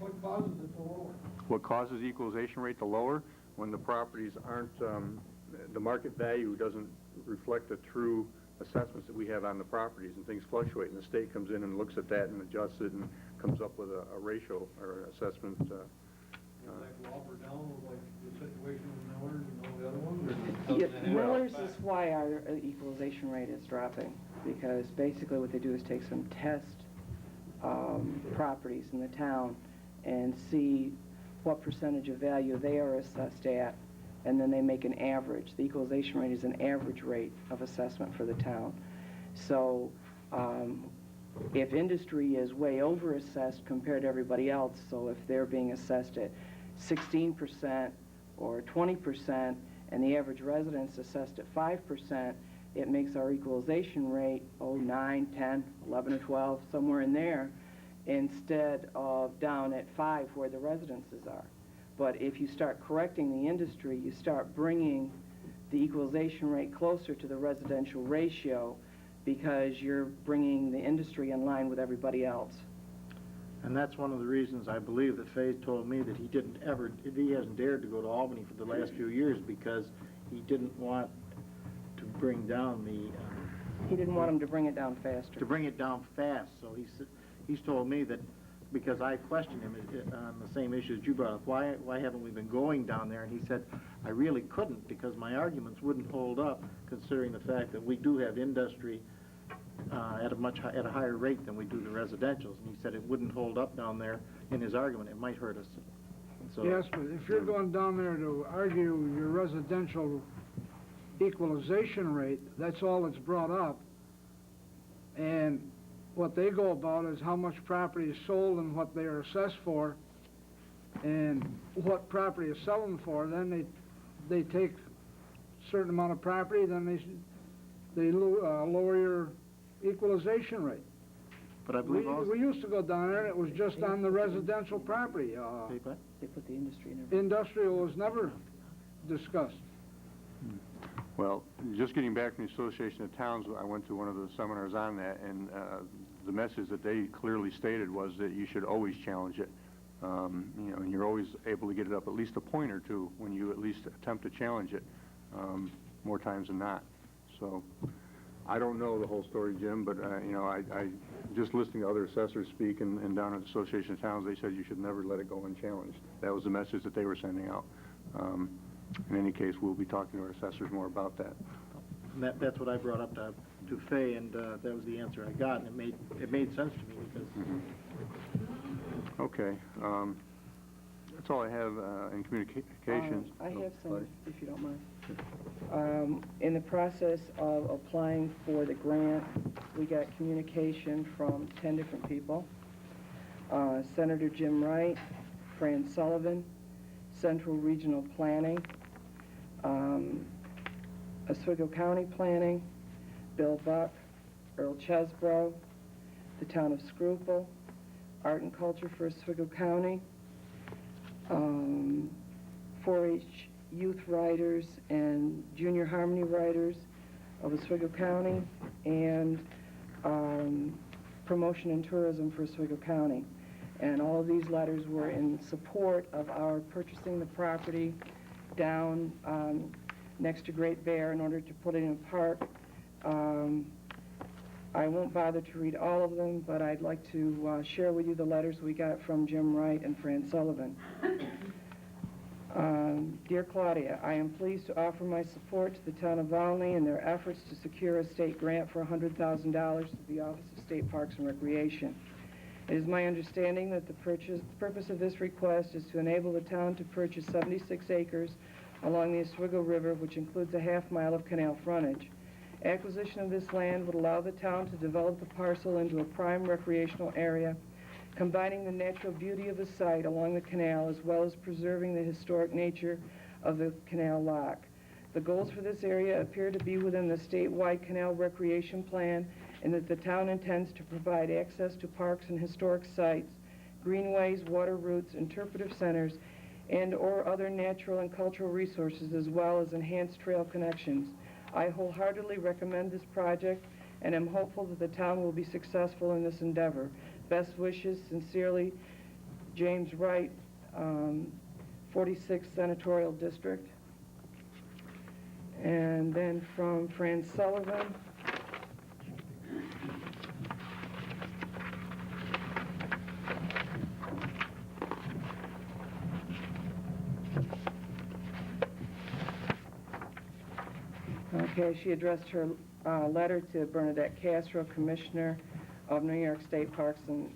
what causes it to lower? What causes the equalization rate to lower? When the properties aren't, the market value doesn't reflect the true assessments that we have on the properties, and things fluctuate, and the state comes in and looks at that and adjusts it and comes up with a ratio or assessment. Does that go up or down like the situation with Millers and all the other ones? Or Yeah, doesn't it? Millers is why our equalization rate is dropping, because basically what they do is take some test properties in the town and see what percentage of value they are assessed at, and then they make an average. The equalization rate is an average rate of assessment for the town. So if industry is way over-assessed compared to everybody else, so if they're being assessed at 16% or 20%, and the average resident's assessed at 5%, it makes our equalization rate, 9, 10, 11, or 12, somewhere in there, instead of down at 5 where the residences are. But if you start correcting the industry, you start bringing the equalization rate closer to the residential ratio because you're bringing the industry in line with everybody else. And that's one of the reasons I believe that Faye told me that he hasn't dared to go to Albany for the last few years because he didn't want to bring down he didn't want him to bring it down faster. To bring it down fast. So he's told me that, because I questioned him on the same issues you brought up, why haven't we been going down there? And he said, I really couldn't because my arguments wouldn't hold up considering the fact that we do have industry at a higher rate than we do the residentials. And he said it wouldn't hold up down there in his argument. It might hurt us. So, yes, but if you're going down there to argue your residential equalization rate, that's all that's brought up. And what they go about is how much property is sold and what they are assessed for, and what property is selling for. Then they take a certain amount of property, then they lower your equalization rate. but I believe We used to go down there and it was just on the residential property. They put the industry in everything. Industrial was never discussed. Well, just getting back from the Association of Towns, I went to one of the seminars on that, and the message that they clearly stated was that you should always challenge it. And you're always able to get it up at least a point or two when you at least attempt to challenge it, more times than not. So I don't know the whole story, Jim, but I just listening to other assessors speak and down at the Association of Towns, they said you should never let it go unchallenged. That was the message that they were sending out. In any case, we'll be talking to our assessors more about that. And that's what I brought up to Faye, and that was the answer I got, and it made sense to me because. Okay, that's all I have in communications. I have some, if you don't mind. In the process of applying for the grant, we got communication from 10 different people. Senator Jim Wright, Fran Sullivan, Central Regional Planning, Oswego County Planning, Bill Buck, Earl Chesbrough, the Town of Scruple, Art and Culture for Oswego County, 4-H Youth Writers and Junior Harmony Writers of Oswego County, and Promotion and Tourism for Oswego County. And all of these letters were in support of our purchasing the property down next to Great Bear in order to put it in a park. I won't bother to read all of them, but I'd like to share with you the letters we got from Jim Wright and Fran Sullivan. Dear Claudia, I am pleased to offer my support to the town of Volney in their efforts to secure a state grant for $100,000 through the Office of State Parks and Recreation. It is my understanding that the purpose of this request is to enable the town to purchase 76 acres along the Oswego River, which includes a half-mile of canal frontage. Acquisition of this land would allow the town to develop the parcel into a prime recreational area, combining the natural beauty of the site along the canal as well as preserving the historic nature of the canal lock. The goals for this area appear to be within the statewide canal recreation plan, and that the town intends to provide access to parks and historic sites, greenways, water routes, interpretive centers, and or other natural and cultural resources, as well as enhanced trail connections. I wholeheartedly recommend this project and am hopeful that the town will be successful in this endeavor. Best wishes, sincerely, James Wright, 46th Senatorial District. And then from Fran Sullivan, okay, she addressed her letter to Bernadette Castro, Commissioner of New York State Parks and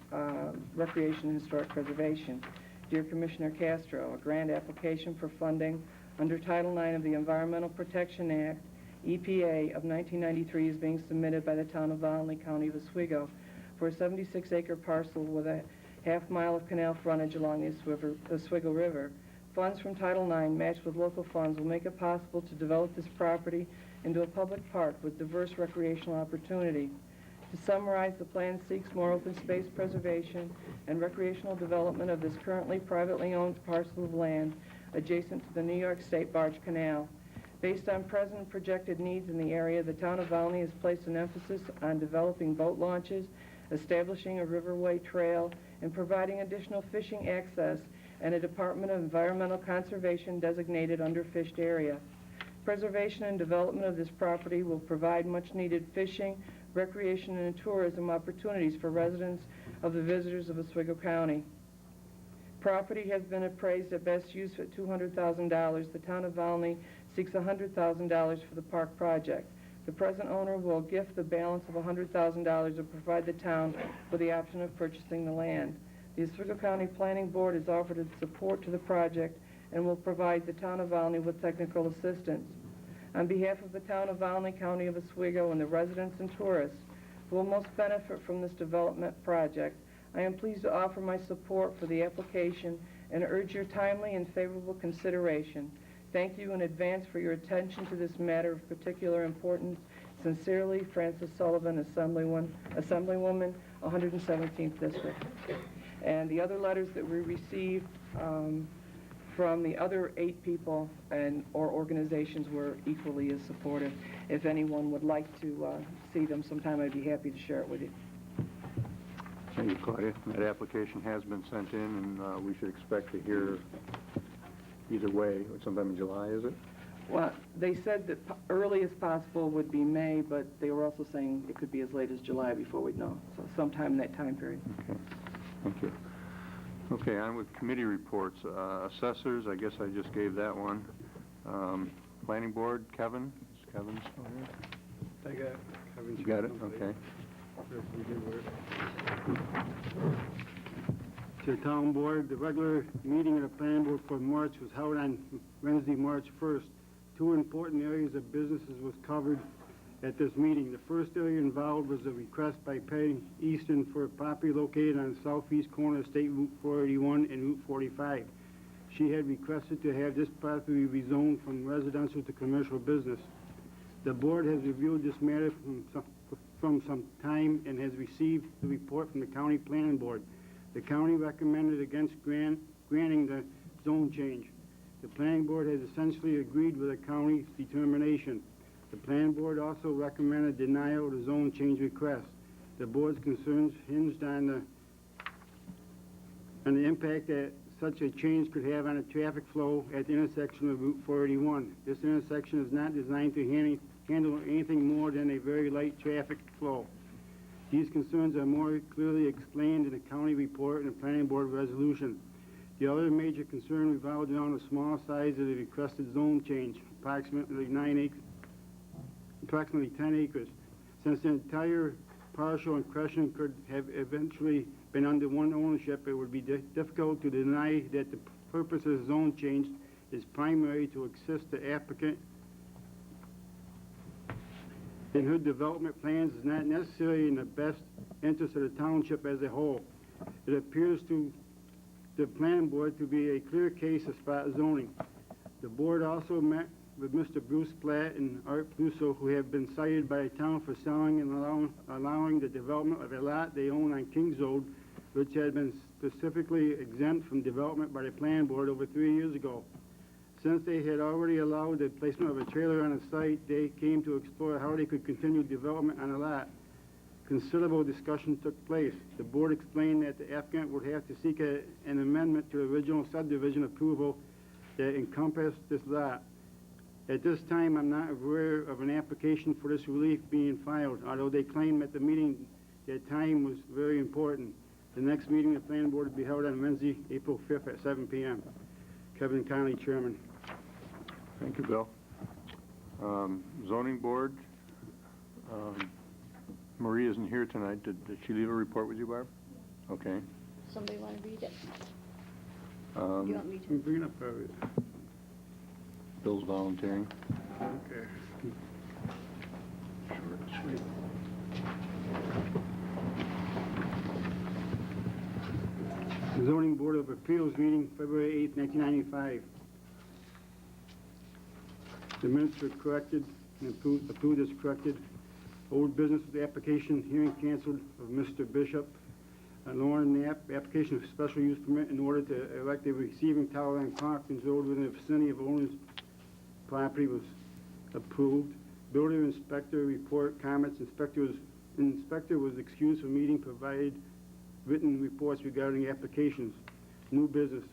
Recreation and Historic Preservation. Dear Commissioner Castro, a grant application for funding under Title IX of the Environmental Protection Act, EPA, of 1993 is being submitted by the town of Volney, County of Oswego, for a 76-acre parcel with a half-mile of canal frontage along the Oswego River. Funds from Title IX matched with local funds will make it possible to develop this property into a public park with diverse recreational opportunity. To summarize, the plan seeks more open space preservation and recreational development of this currently privately owned parcel of land adjacent to the New York State Barge Canal. Based on present and projected needs in the area, the town of Volney has placed an emphasis on developing boat launches, establishing a riverway trail, and providing additional fishing access and a Department of Environmental Conservation designated underfished area. Preservation and development of this property will provide much-needed fishing, recreation, and tourism opportunities for residents of the visitors of Oswego County. Property has been appraised at best use at $200,000. The town of Volney seeks $100,000 for the park project. The present owner will gift the balance of $100,000 and provide the town with the option of purchasing the land. The Oswego County Planning Board has offered its support to the project and will provide the town of Volney with technical assistance. On behalf of the town of Volney, County of Oswego, and the residents and tourists who will most benefit from this development project, I am pleased to offer my support for the application and urge your timely and favorable consideration. Thank you in advance for your attention to this matter of particular importance. Sincerely, Frances Sullivan, Assemblywoman, 117th District. And the other letters that we received from the other 8 people or organizations were equally as supportive. If anyone would like to see them sometime, I'd be happy to share it with you. Thank you, Claudia. That application has been sent in, and we should expect to hear either way, sometime in July, is it? Well, they said that early as possible would be May, but they were also saying it could be as late as July before we'd know, so sometime in that time period. Okay, thank you. Okay, on with committee reports. Assessors, I guess I just gave that one. Planning Board, Kevin? Is Kevin still here? I got it. Kevin, You got it? Okay. To the town board, the regular meeting of the planning board for March was held on Wednesday, March 1st. 2 important areas of businesses was covered at this meeting. The first area involved was a request by Penny Easton for a property located on the southeast corner of State Route 481 and Route 45. She had requested to have this property rezoned from residential to commercial business. The board has reviewed this matter from some time and has received the report from the county planning board. The county recommended against granting the zone change. The planning board has essentially agreed with the county's determination. The planning board also recommended denial of the zone change request. The board's concerns hinged on the impact that such a change could have on the traffic flow at the intersection of Route 481. This intersection is not designed to handle anything more than a very light traffic flow. These concerns are more clearly explained in the county report and the planning board resolution. The other major concern revolved around the small size of the requested zone change, approximately 10 acres. Since the entire parcel in question could have eventually been under one ownership, it would be difficult to deny that the purpose of the zone change is primary to assist the applicant in her development plans is not necessarily in the best interest of the township as a whole. It appears to the planning board to be a clear case of spot zoning. The board also met with Mr. Bruce Platt and Art Plusso, who have been cited by the town for selling and allowing the development of a lot they own on Kings Road, which had been specifically exempt from development by the planning board over 3 years ago. Since they had already allowed the placement of a trailer on the site, they came to explore how they could continue development on the lot. Considerable discussion took place. The board explained that the applicant would have to seek an amendment to the original subdivision approval that encompassed this lot. At this time, I'm not aware of an application for this relief being filed, although they claim at the meeting that time was very important. The next meeting of the planning board will be held on Wednesday, April 5th at 7 p.m. Kevin Connolly, Chairman. Thank you, Bill. Zoning Board, Marie isn't here tonight. Did she leave a report with you, Barb? Okay. Somebody want to read it? Do you want me to? Bring it up, Bill's volunteering. Okay. Short and sweet. The Zoning Board of Appeals meeting, February 8th, 1995. The minutes were corrected and approved as corrected. Old business with the application hearing canceled of Mr. Bishop. Lauren Knapp, application of special use permit in order to erect a receiving tower on Conklin Road within the vicinity of owner's property was approved. Building inspector report comments. Inspector was excused from meeting, provided written reports regarding applications. New business,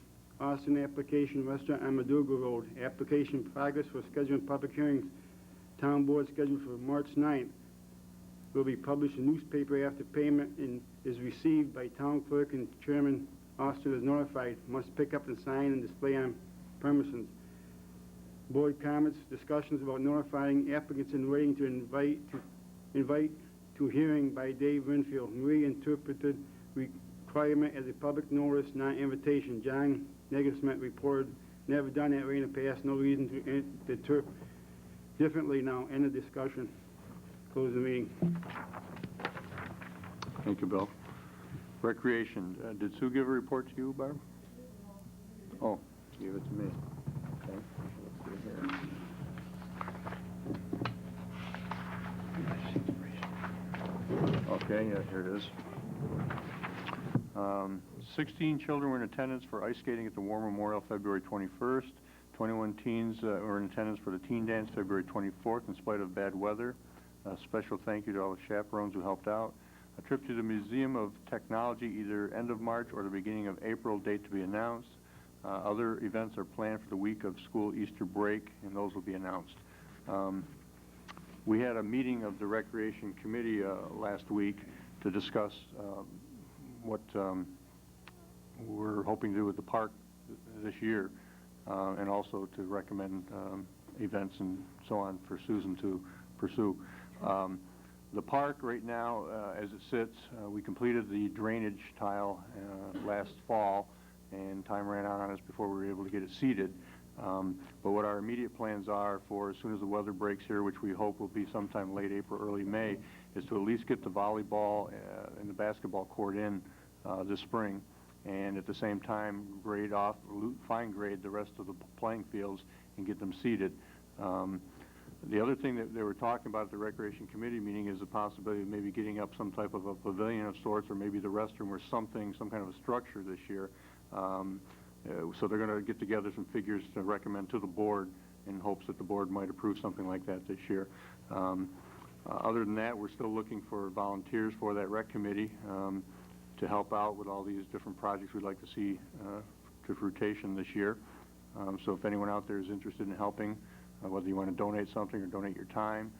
Austin application, restaurant on Maduga Road. Application progress for scheduling public hearings. Town board scheduled for March 9th. Will be published in newspaper after payment and is received by town clerk and chairman. Austin is notified. Must pick up and sign and display on premises. Board comments, discussions about notifying applicants and waiting to invite to hearing by Dave Winfield. Marie interpreted requirement as a public notice, not invitation. John Negersmet reported, never done that way in the past, no reason to interpret differently now. End of discussion. Close the meeting. Thank you, Bill. Recreation, did Sue give a report to you, Barb? Oh, she gave it to me. Okay, let's see here. Okay, yeah, here it is. 16 children were in attendance for ice skating at the War Memorial February 21st. 21 teens were in attendance for the teen dance February 24th in spite of bad weather. A special thank you to all the chaperones who helped out. A trip to the Museum of Technology either end of March or the beginning of April, date to be announced. Other events are planned for the week of school Easter break, and those will be announced. We had a meeting of the Recreation Committee last week to discuss what we're hoping to do with the park this year, and also to recommend events and so on for Susan to pursue. The park right now, as it sits, we completed the drainage tile last fall, and time ran out on us before we were able to get it seeded. But what our immediate plans are for as soon as the weather breaks here, which we hope will be sometime late April, early May, is to at least get the volleyball and the basketball court in this spring, and at the same time grade off, fine grade the rest of the playing fields and get them seeded. The other thing that they were talking about at the Recreation Committee meeting is the possibility of maybe getting up some type of a pavilion of sorts, or maybe the restroom or something, some kind of a structure this year. So they're going to get together some figures to recommend to the board in hopes that the board might approve something like that this year. Other than that, we're still looking for volunteers for that rec committee to help out with all these different projects we'd like to see to fruition this year. So if anyone out there is interested in helping, whether you want to donate something or donate your time,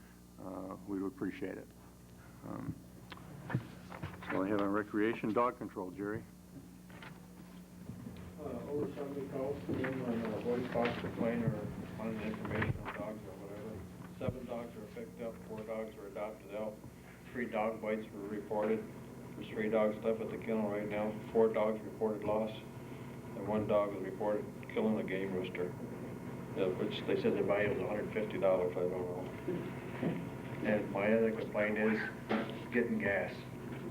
we would appreciate it. That's all I have on recreation. Dog control, Jerry. Over 70 calls in when boys fox complain or wanting information on dogs or whatever. 7 dogs were picked up, 4 dogs were adopted out. 3 dog bites were reported. There's 3 dogs left at the kennel right now. 4 dogs reported loss, and 1 dog was reported killing a game rooster, which they said the value was $150, I don't know. And my other complaint is getting gas.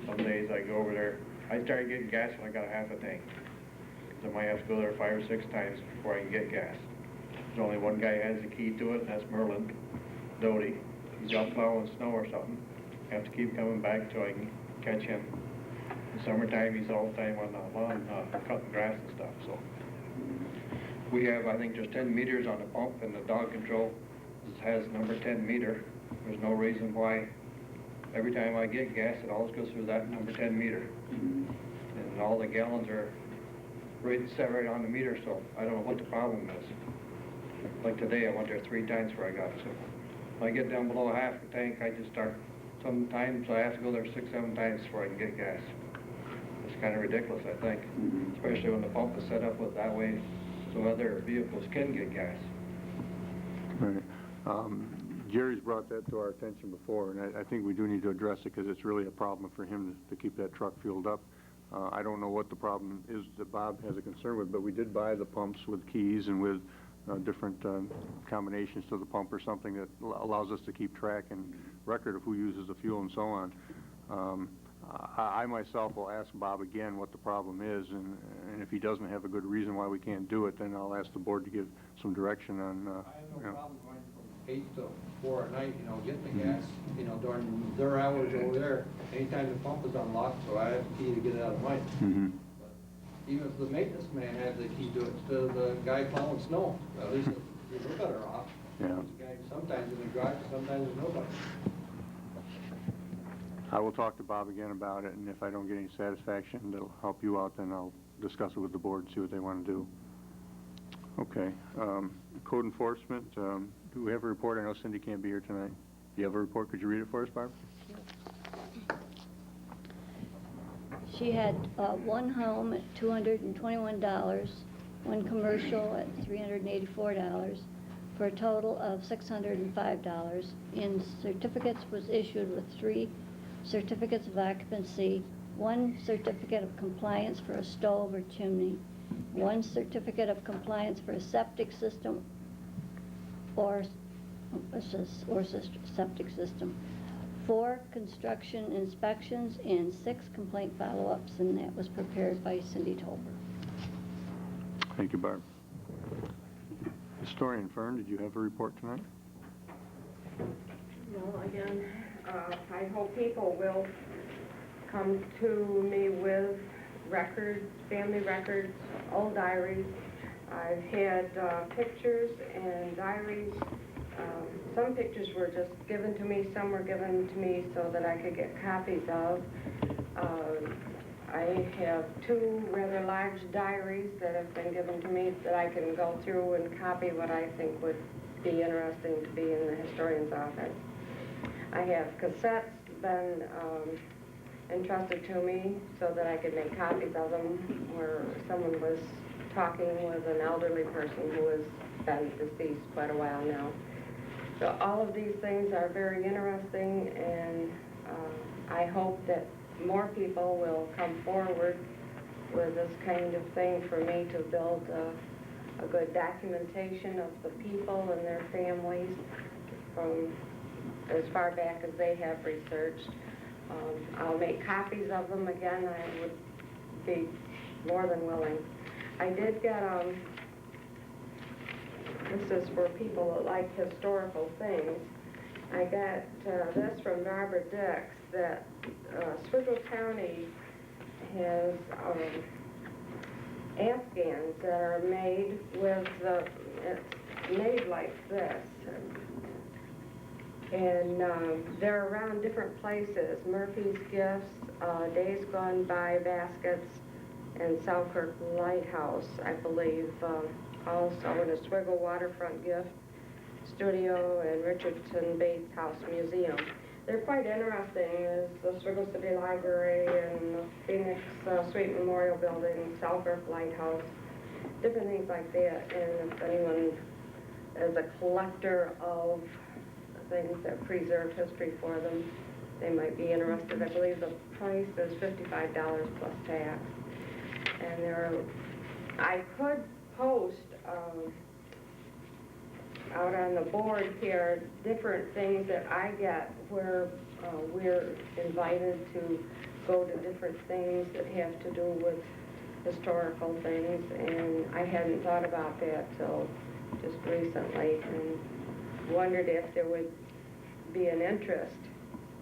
Some days I go over there, I started getting gas when I got a half a tank. So I might have to go there 5 or 6 times before I can get gas. There's only one guy who has the key to it, and that's Merlin Doty. He's out plowing snow or something. I have to keep coming back till I can catch him. In summertime, he's all the time on the lawn cutting grass and stuff. So we have, I think, just 10 meters on the pump, and the dog control has number 10 meter. There's no reason why every time I get gas, it always goes through that number 10 meter. And all the gallons are set right on the meter, so I don't know what the problem is. Like today, I went there 3 times before I got it. So when I get down below half the tank, I just start. Sometimes I have to go there 6, 7 times before I can get gas. It's kind of ridiculous, I think, especially when the pump is set up with that way so other vehicles can get gas. Right. Jerry's brought that to our attention before, and I think we do need to address it because it's really a problem for him to keep that truck fueled up. I don't know what the problem is that Bob has a concern with, but we did buy the pumps with keys and with different combinations to the pump or something that allows us to keep track and record of who uses the fuel and so on. I myself will ask Bob again what the problem is, and if he doesn't have a good reason why we can't do it, then I'll ask the board to give some direction on. I have no problem going from 8 to 4 at night, getting the gas, during their hours over there, anytime the pump is unlocked, so I have the key to get it out of mine. Mm-hmm. Even if the maintenance man had the key to it instead of the guy plowing snow, at least you're a little better off. Yeah. The guy sometimes in the garage, sometimes there's nobody. I will talk to Bob again about it, and if I don't get any satisfaction that'll help you out, then I'll discuss it with the board and see what they want to do. Okay. Code enforcement, do we have a report? I know Cindy can't be here tonight. Do you have a report? Could you read it for us, Barb? She had one home at $221, one commercial at $384, for a total of $605. In certificates was issued with 3 certificates of occupancy, 1 certificate of compliance for a stove or chimney, 1 certificate of compliance for a septic system or septic system, 4 construction inspections, and 6 complaint follow-ups, and that was prepared by Cindy Tolber. Thank you, Barb. Historian Fern, did you have a report tonight? Well, again, I hope people will come to me with records, family records, old diaries. I've had pictures and diaries. Some pictures were just given to me, some were given to me so that I could get copies of. I have 2 rather large diaries that have been given to me that I can go through and copy what I think would be interesting to be in the historian's office. I have cassettes been entrusted to me so that I could make copies of them, where someone was talking with an elderly person who has been deceased quite a while now. So all of these things are very interesting, and I hope that more people will come forward with this kind of thing for me to build a good documentation of the people and their families from as far back as they have researched. I'll make copies of them again. I would be more than willing. I did get, this is for people that like historical things. I got this from Barbara Dix, that Oswego County has afghans that are made with, it's made like this. And they're around different places, Murphy's Gifts, Days Gone By Baskets, and Selkirk Lighthouse, I believe, also an Oswego Waterfront Gift Studio and Richardson Bates House Museum. They're quite interesting. There's the Oswego City Library and the Phoenix Sweet Memorial Building, Selkirk Lighthouse, different things like that. And if anyone is a collector of things that preserve history for them, they might be interested. I believe the price is $55 plus tax. And I could post out on the board here different things that I get where we're invited to go to different things that have to do with historical things, and I hadn't thought about that till just recently, and wondered if there would be an interest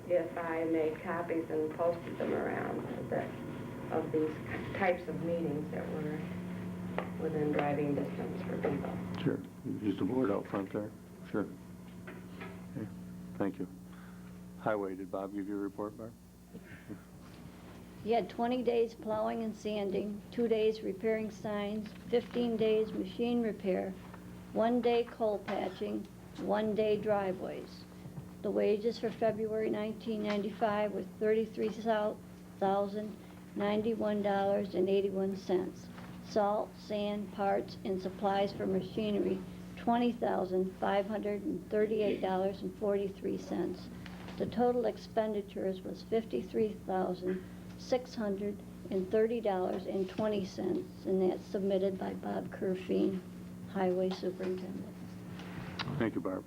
if I made copies and posted them around of these types of meetings that were within driving distance for people. Sure. Use the board out front there. Sure. Okay. Thank you. Highway, did Bob give you a report, Barb? He had 20 days plowing and sanding, 2 days repairing signs, 15 days machine repair, 1 day coal patching, 1 day driveways. The wages for February 1995 were $33,091.81. Salt, sand, parts, and supplies for machinery, $20,538.43. The total expenditures was $53,630.20, and that's submitted by Bob Kerfine, Highway Superintendent. Thank you, Barb.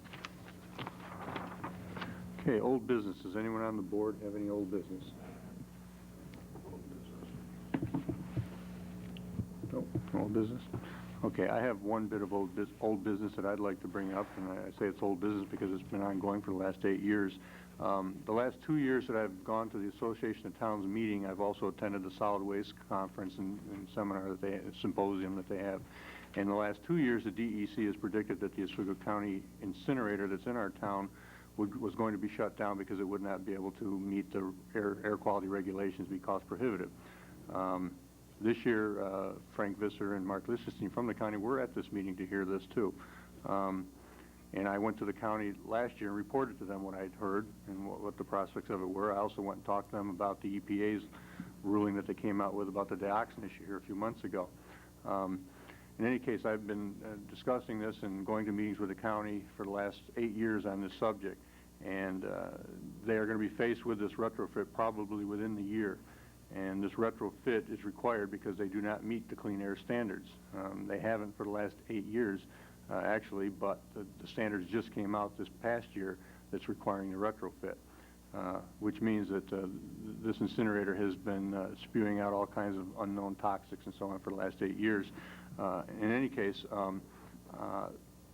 Okay, old business. Does anyone on the board have any old business? No, old business. Okay, I have one bit of old business that I'd like to bring up, and I say it's old business because it's been ongoing for the last 8 years. The last 2 years that I've gone to the Association of Towns meeting, I've also attended the solid waste conference and seminar that they, symposium that they have. In the last 2 years, the DEC has predicted that the Oswego County incinerator that's in our town was going to be shut down because it would not be able to meet the air quality regulations, be cost prohibitive. This year, Frank Visser and Mark Lichtenstein from the county were at this meeting to hear this too. And I went to the county last year and reported to them what I'd heard and what the prospects of it were. I also went and talked to them about the EPA's ruling that they came out with about the dioxin issue here a few months ago. In any case, I've been discussing this and going to meetings with the county for the last 8 years on this subject, and they are going to be faced with this retrofit probably within the year. And this retrofit is required because they do not meet the clean air standards. They haven't for the last 8 years, actually, but the standards just came out this past year that's requiring the retrofit, which means that this incinerator has been spewing out all kinds of unknown toxics and so on for the last 8 years. In any case,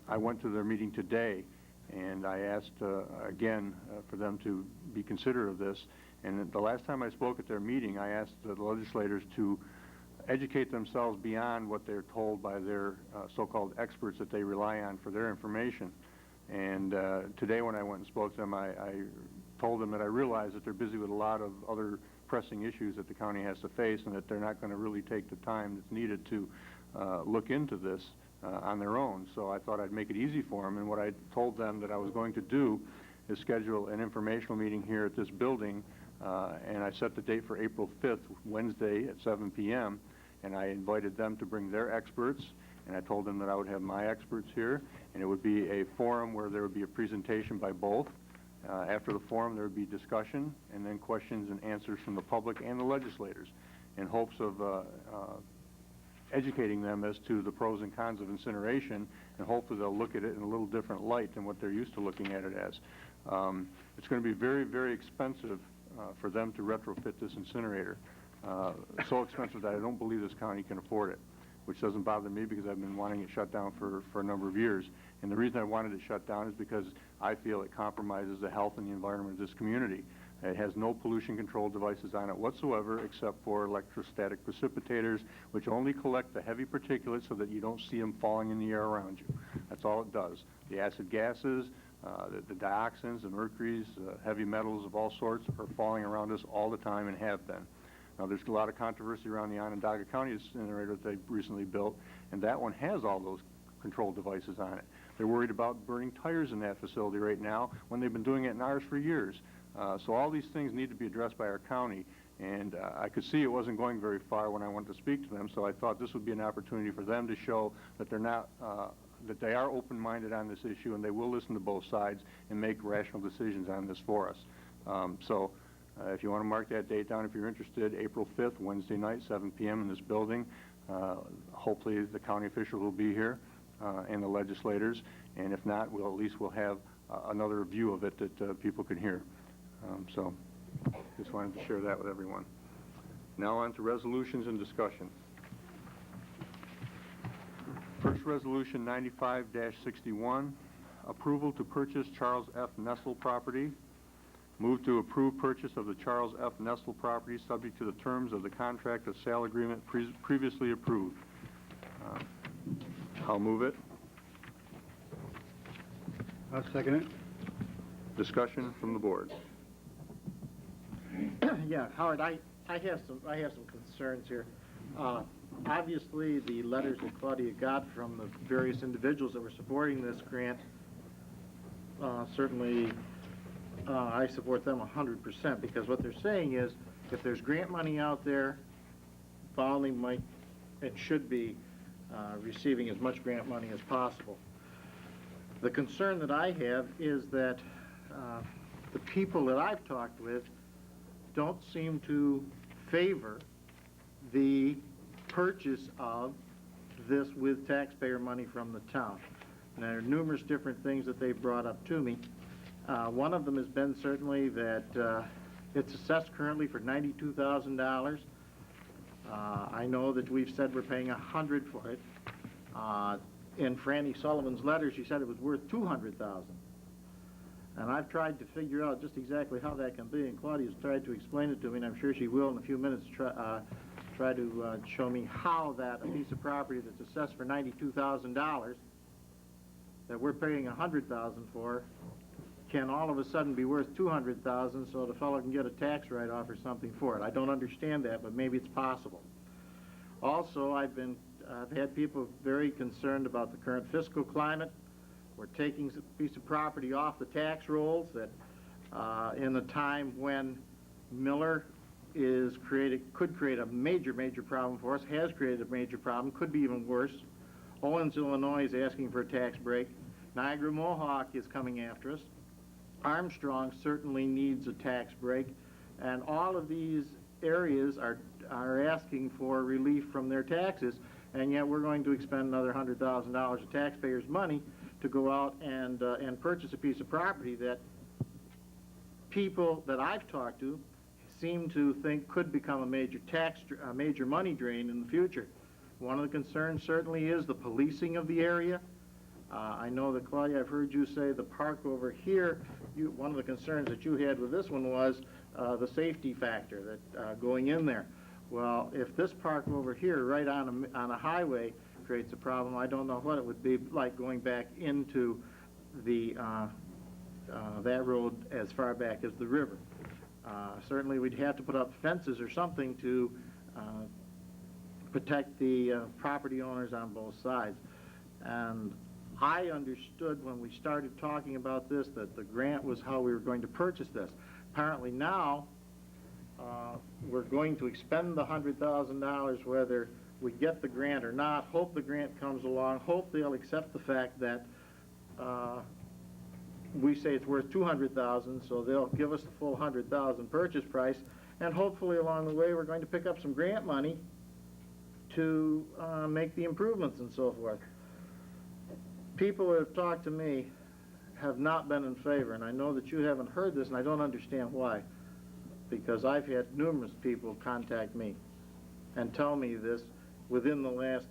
I went to their meeting today, and I asked again for them to be considerate of this. And the last time I spoke at their meeting, I asked the legislators to educate themselves beyond what they're told by their so-called experts that they rely on for their information. And today when I went and spoke to them, I told them that I realize that they're busy with a lot of other pressing issues that the county has to face, and that they're not going to really take the time that's needed to look into this on their own. So I thought I'd make it easy for them, and what I told them that I was going to do is schedule an informational meeting here at this building, and I set the date for April 5th, Wednesday at 7 p.m., and I invited them to bring their experts, and I told them that I would have my experts here, and it would be a forum where there would be a presentation by both. After the forum, there would be discussion, and then questions and answers from the public and the legislators, in hopes of educating them as to the pros and cons of incineration, and hopefully they'll look at it in a little different light than what they're used to looking at it as. It's going to be very, very expensive for them to retrofit this incinerator. So expensive that I don't believe this county can afford it, which doesn't bother me because I've been wanting it shut down for a number of years. And the reason I wanted it shut down is because I feel it compromises the health and the environment of this community. It has no pollution control devices on it whatsoever except for electrostatic precipitators, which only collect the heavy particulates so that you don't see them falling in the air around you. That's all it does. The acid gases, the dioxins, the mercuries, heavy metals of all sorts are falling around us all the time and have been. Now, there's a lot of controversy around the Onondaga County incinerator that they recently built, and that one has all those control devices on it. They're worried about burning tires in that facility right now when they've been doing it in ours for years. So all these things need to be addressed by our county, and I could see it wasn't going very far when I went to speak to them, so I thought this would be an opportunity for them to show that they're not, that they are open-minded on this issue, and they will listen to both sides and make rational decisions on this for us. If you want to mark that date down, if you're interested, April 5th, Wednesday night, 7 p.m. in this building. Hopefully the county officials will be here and the legislators, and if not, at least we'll have another view of it that people can hear. So just wanted to share that with everyone. Now on to resolutions and discussion. First resolution, 95-61, approval to purchase Charles F. Nessel property. Move to approve purchase of the Charles F. Nessel property subject to the terms of the contract of sale agreement previously approved. I'll move it. I'll second it. Discussion from the board. Yeah, Howard, I have some concerns here. Obviously, the letters that Claudia got from the various individuals that were supporting this grant, certainly I support them 100%, because what they're saying is if there's grant money out there, Volney might and should be receiving as much grant money as possible. The concern that I have is that the people that I've talked with don't seem to favor the purchase of this with taxpayer money from the town. And there are numerous different things that they've brought up to me. One of them has been certainly that it's assessed currently for $92,000. I know that we've said we're paying $100 for it. In Franny Sullivan's letter, she said it was worth $200,000. And I've tried to figure out just exactly how that can be, and Claudia's tried to explain it to me, and I'm sure she will in a few minutes try to show me how that a piece of property that's assessed for $92,000 that we're paying $100,000 for can all of a sudden be worth $200,000 so the fellow can get a tax write-off or something for it. I don't understand that, but maybe it's possible. Also, I've had people very concerned about the current fiscal climate. We're taking a piece of property off the tax rolls that in a time when Miller could create a major problem for us, has created a major problem, could be even worse. Owens, Illinois is asking for a tax break. Niagara Mohawk is coming after us. Armstrong certainly needs a tax break. And all of these areas are asking for relief from their taxes, and yet we're going to expend another $100,000 of taxpayers' money to go out and purchase a piece of property that people that I've talked to seem to think could become a major money drain in the future. One of the concerns certainly is the policing of the area. I know that, Claudia, I've heard you say the park over here, one of the concerns that you had with this one was the safety factor that going in there. Well, if this park over here, right on a highway, creates a problem, I don't know what it would be like going back into the that road as far back as the river. Certainly we'd have to put up fences or something to protect the property owners on both sides. And I understood when we started talking about this that the grant was how we were going to purchase this. Apparently now we're going to expend the $100,000 whether we get the grant or not, hope the grant comes along, hope they'll accept the fact that we say it's worth $200,000, so they'll give us the full $100,000 purchase price, and hopefully along the way we're going to pick up some grant money to make the improvements and so forth. People who have talked to me have not been in favor, and I know that you haven't heard this, and I don't understand why, because I've had numerous people contact me and tell me this within the last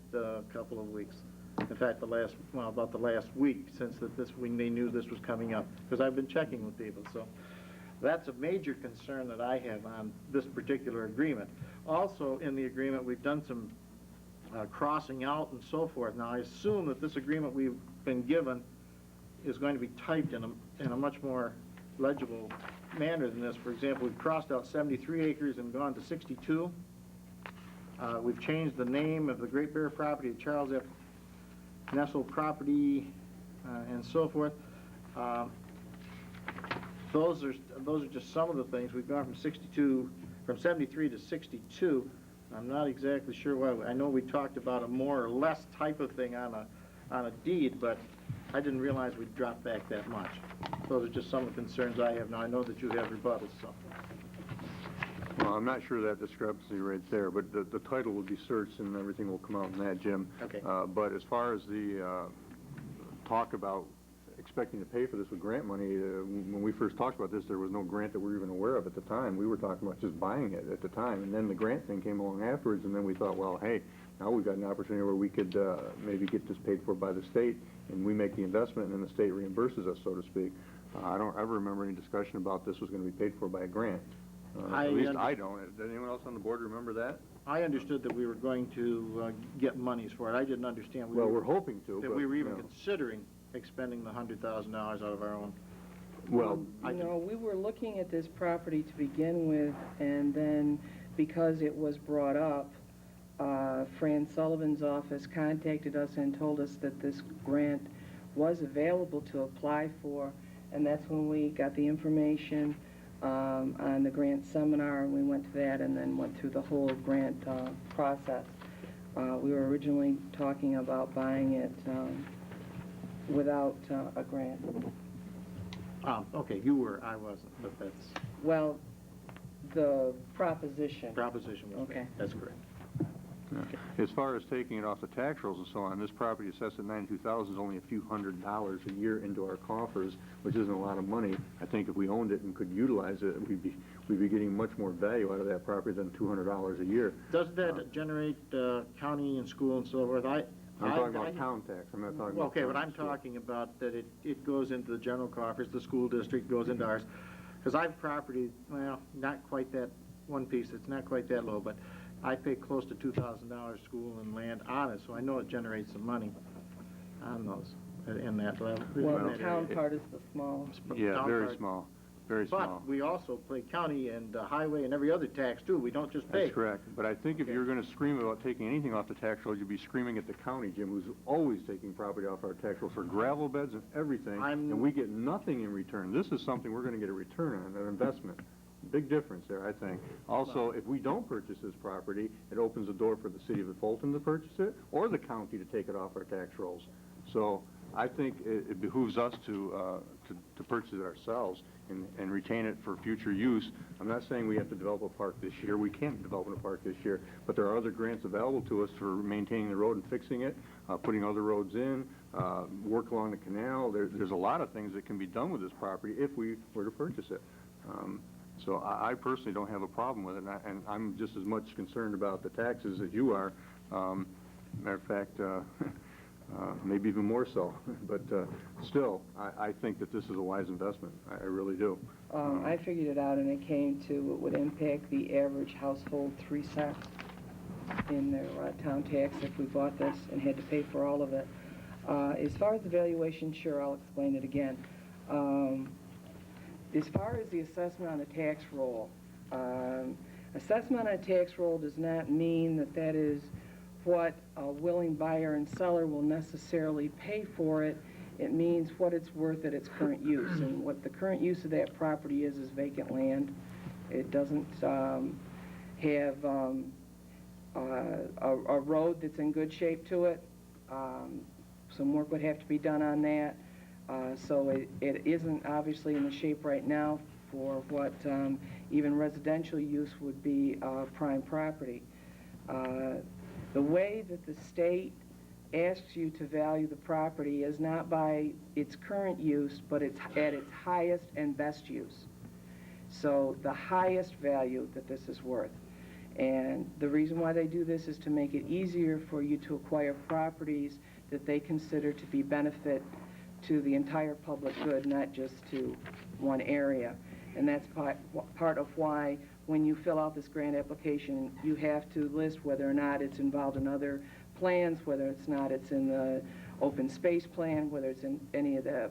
couple of weeks. In fact, about the last week since they knew this was coming up, because I've been checking with people. So that's a major concern that I have on this particular agreement. Also, in the agreement, we've done some crossing out and so forth. Now, I assume that this agreement we've been given is going to be typed in a much more legible manner than this. For example, we've crossed out 73 acres and gone to 62. We've changed the name of the Great Bear property to Charles F. Nessel property and so forth. Those are just some of the things. We've gone from 73 to 62. I'm not exactly sure why. I know we talked about a more or less type of thing on a deed, but I didn't realize we'd dropped back that much. Those are just some of the concerns I have. Now, I know that you have rebuttals, so. Well, I'm not sure that discrepancy right there, but the title will be searched and everything will come out in that, Jim. Okay. But as far as the talk about expecting to pay for this with grant money, when we first talked about this, there was no grant that we were even aware of at the time. We were talking about just buying it at the time, and then the grant thing came along afterwards, and then we thought, well, hey, now we've got an opportunity where we could maybe get this paid for by the state, and we make the investment, and then the state reimburses us, so to speak. I don't ever remember any discussion about this was going to be paid for by a grant. At least I don't. Does anyone else on the board remember that? I understood that we were going to get monies for it. I didn't understand. We're hoping to. That we were even considering expending the $100,000 out of our own. Well, we were looking at this property to begin with, and then because it was brought up, Fran Sullivan's office contacted us and told us that this grant was available to apply for, and that's when we got the information on the grant seminar, and we went to that and then went through the whole grant process. We were originally talking about buying it without a grant. Okay, you were, I wasn't, but that's... Well, the proposition. Proposition was okay. That's correct. Yeah. As far as taking it off the tax rolls and so on, this property assessed at $92,000 is only a few $100s a year into our coffers, which isn't a lot of money. I think if we owned it and could utilize it, we'd be getting much more value out of that property than $200 a year. Does that generate county and school and so forth? I'm talking about town tax, I'm not talking about... Okay, but I'm county, sure. talking about that it goes into the general coffers, the school district goes into ours. Because I have property, well, not quite that, one piece, it's not quite that low, but I pay close to $2,000 school and land on it, so I know it generates some money on those, in that level. Well, the town part is the small. Yeah, town very part. small, very small. But we also pay county and highway and every other tax too, we don't just pay. That's correct, but I think if you're gonna scream about taking anything off the tax rolls, you'd be screaming at the county, Jim, who's always taking property off our tax rolls for gravel beds and everything, and we get nothing in return. This is something we're gonna get a return on, an investment. Big difference there, I think. Also, if we don't purchase this property, it opens the door for the city of Fulton to purchase it, or the county to take it off our tax rolls. So I think it behooves us to purchase it ourselves and retain it for future use. I'm not saying we have to develop a park this year. We can't develop a park this year, but there are other grants available to us for maintaining the road and fixing it, putting other roads in, work along the canal. There's a lot of things that can be done with this property if we were to purchase it. So I personally don't have a problem with it, and I'm just as much concerned about the taxes as you are. Matter of fact, maybe even more so. But still, I think that this is a wise investment. I really do. I figured it out, and it came to it would impact the average household 3 cents in their town tax if we bought this and had to pay for all of it. As far as the valuation, sure, I'll explain it again. As far as the assessment on a tax roll, assessment on a tax roll does not mean that that is what a willing buyer and seller will necessarily pay for it. It means what it's worth at its current use, and what the current use of that property is vacant land. It doesn't have a road that's in good shape to it. Some work would have to be done on that. So it isn't obviously in the shape right now for what even residential use would be prime property. The way that the state asks you to value the property is not by its current use, but it's at its highest and best use. So the highest value that this is worth. And the reason why they do this is to make it easier for you to acquire properties that they consider to be benefit to the entire public good, not just to one area. And that's part of why when you fill out this grant application, you have to list whether or not it's involved in other plans, whether it's in the open space plan, whether it's in any of the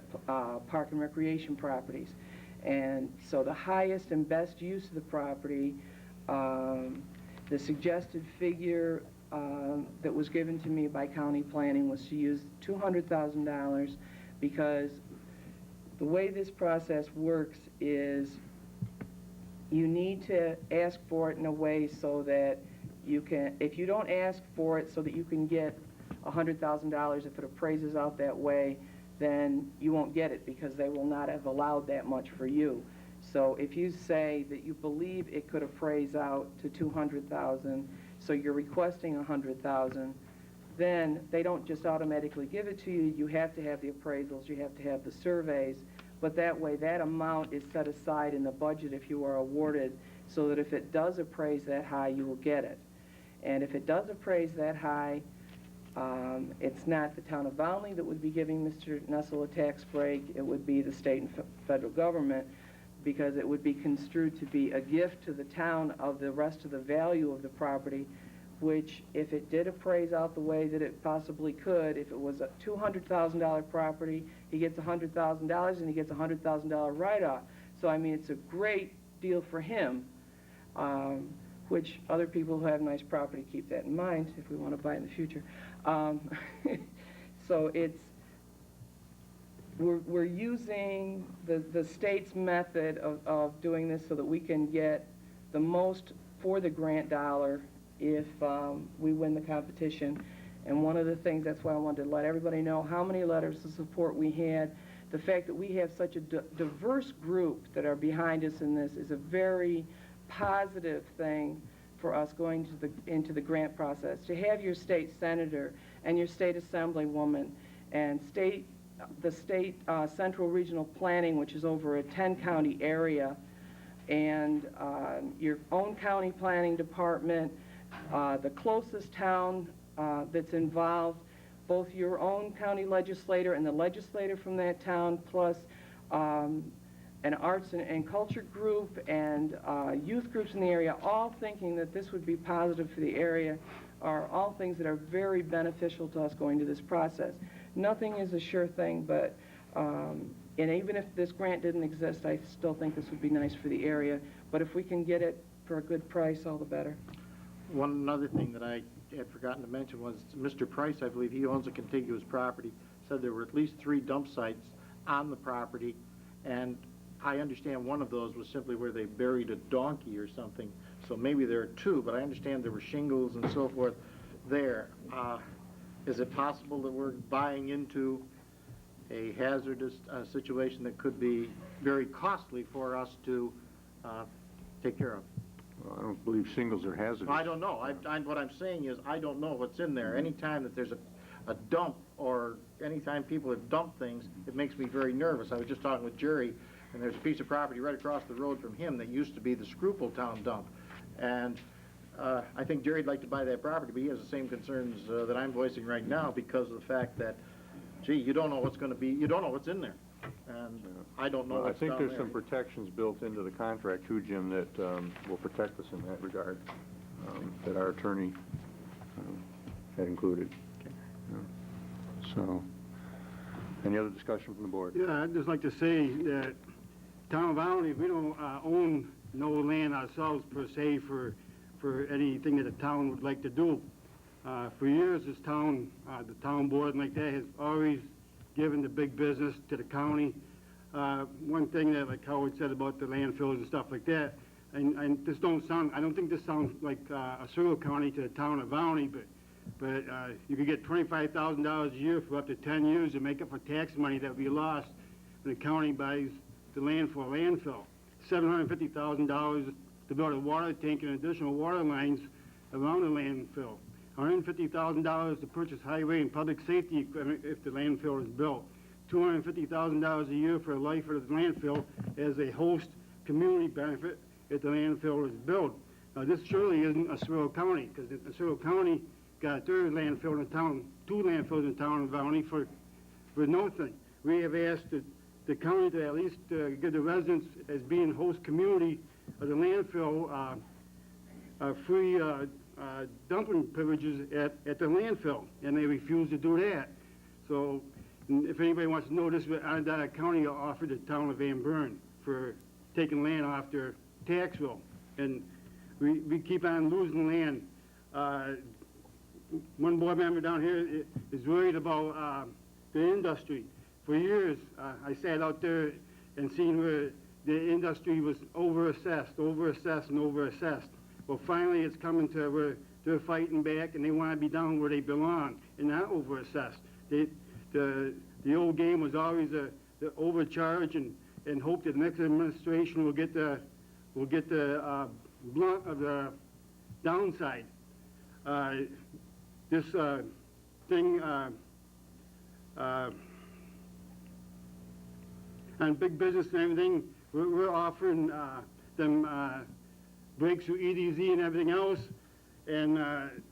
park and recreation properties. And so the highest and best use of the property, the suggested figure that was given to me by county planning was to use $200,000, because the way this process works is you need to ask for it in a way so that you can, if you don't ask for it so that you can get $100,000, if it appraises out that way, then you won't get it because they will not have allowed that much for you. So if you say that you believe it could appraise out to $200,000, so you're requesting $100,000, then they don't just automatically give it to you. You have to have the appraisals, you have to have the surveys, but that way that amount is set aside in the budget if you are awarded, so that if it does appraise that high, you will get it. And if it does appraise that high, it's not the town of Volney that would be giving Mr. Nessel a tax break, it would be the state and federal government, because it would be construed to be a gift to the town of the rest of the value of the property, which if it did appraise out the way that it possibly could, if it was a $200,000 property, he gets $100,000 and he gets a $100,000 write-off. So I mean, it's a great deal for him, which other people who have nice property keep that in mind if we want to buy it in the future. So it's, we're using the state's method of doing this so that we can get the most for the grant dollar if we win the competition. And one of the things, that's why I wanted to let everybody know how many letters of support we had. The fact that we have such a diverse group that are behind us in this is a very positive thing for us going to into the grant process. To have your state senator and your state assemblywoman and the state central regional planning, which is over a 10-county area, and your own county planning department, the closest town that's involved, both your own county legislator and the legislator from that town, plus an arts and culture group and youth groups in the area, all thinking that this would be positive for the area, are all things that are very beneficial to us going to this process. Nothing is a sure thing, but and even if this grant didn't exist, I still think this would be nice for the area. But if we can get it for a good price, all the better. One other thing that I had forgotten to mention was Mr. Price, I believe he owns a contiguous property, said there were at least 3 dump sites on the property, and I understand one of those was simply where they buried a donkey or something, so maybe there are 2, but I understand there were shingles and so forth there. Is it possible that we're buying into a hazardous situation that could be very costly for us to take care of? Well, I don't believe shingles are hazardous. I don't know. What I'm saying is I don't know what's in there. Anytime that there's a dump, or anytime people have dumped things, it makes me very nervous. I was just talking with Jerry, and there's a piece of property right across the road from him that used to be the Scrupultown dump. And I think Jerry'd like to buy that property, but he has the same concerns that I'm voicing right now because of the fact that, gee, you don't know what's going to be, you don't know what's in there. And I don't know what's down there. I think there's some protections built into the contract too, Jim, that will protect us in that regard, that our attorney had included. Okay. So, any other discussion from the board? Yeah, I'd just like to say that town of Volney, we don't own no land ourselves per se for anything that the town would like to do. For years, this town, the town board and like that has always given the big business to the county. One thing that, like Howard said about the landfills and stuff like that, and this don't sound, I don't think this sounds like a Searle County to the town of Volney, but you could get $25,000 a year for up to 10 years to make up for tax money that we lost when the county buys the land for a landfill. $750,000 to build a water tank and additional water lines around the landfill. $150,000 to purchase highway and public safety equipment if the landfill is built. $250,000 a year for the life of the landfill as a host community benefit if the landfill is built. Now, this surely isn't a Searle County, because the Searle County got a 3rd landfill in town, 2 landfills in town of Volney for nothing. We have asked the county to at least give the residents, as being host community of the landfill, free dumping privileges at the landfill, and they refuse to do that. So, if anybody wants to know this, Onondaga County offered the town of Van Buren for taking land off their tax roll, and we keep on losing land. One board member down here is worried about the industry. For years, I sat out there and seen where the industry was overassessed, and overassessed. Well, finally, it's coming to where they're fighting back, and they want to be down where they belong, and not overassessed. The old game was always the overcharge and hope that the next administration will get the blunt of the downside. This thing on big business and everything, we're offering them breaks through EDZ and everything else, and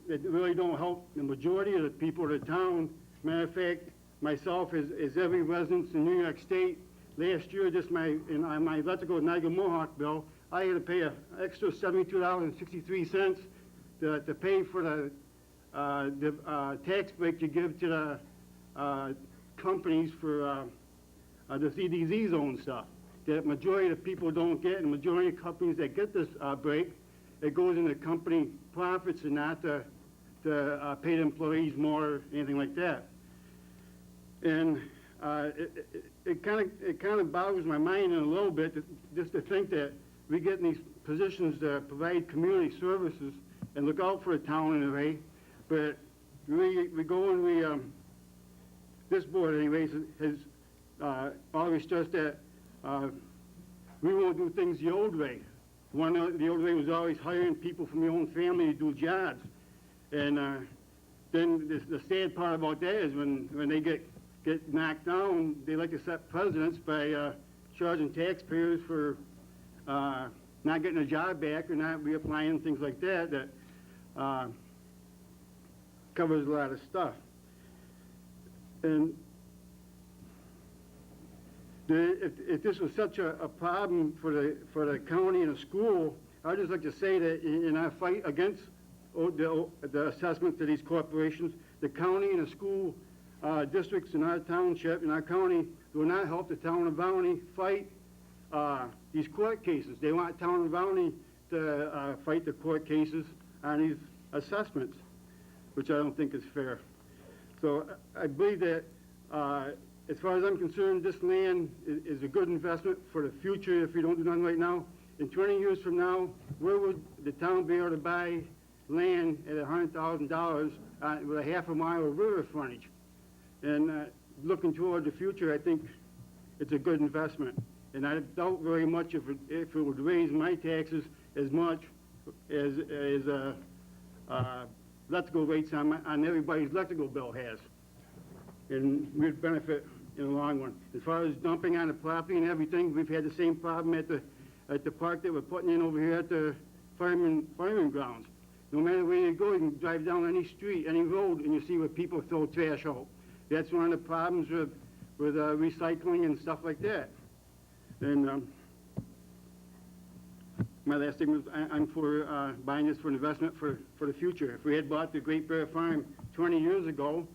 it really don't help the majority of the people of the town. Matter of fact, myself, as every resident in New York State, last year, just my electrical Niagara Mohawk bill, I had to pay an extra $72.63 to pay for the tax break you give to the companies for the CDZ zone stuff. The majority of the people don't get, and the majority of companies that get this break, it goes into company profits and not to pay the employees more or anything like that. And it kind of boggles my mind in a little bit just to think that we get in these positions to provide community services and look out for the town in a way, but we go and this board anyways has always stressed that we won't do things the old way. The old way was always hiring people from your own family to do jobs. And then the sad part about that is when they get knocked down, they like to set precedents by charging taxpayers for not getting a job back or not reapplying, things like that, that covers a lot of stuff. And if this was such a problem for the county and the school, I'd just like to say that in our fight against the assessment to these corporations, the county and the school districts in our township, in our county, will not help the town of Volney fight these court cases. They want town of Volney to fight the court cases on these assessments, which I don't think is fair. So I believe that, as far as I'm concerned, this land is a good investment for the future if we don't do nothing right now. In 20 years from now, where would the town be able to buy land at $100,000 with a half a mile of river frontage? And looking toward the future, I think it's a good investment. And I doubt very much if it would raise my taxes as much as electrical rates on everybody's electrical bill has. And we'd benefit in the long run. As far as dumping on the property and everything, we've had the same problem at the park that we're putting in over here at the fireman grounds. No matter where you go, you can drive down any street, any road, and you see where people throw trash out. That's one of the problems with recycling and stuff like that. And my last thing was I'm for buying this for investment for the future. If we had bought the Great Bear Farm 20 years ago,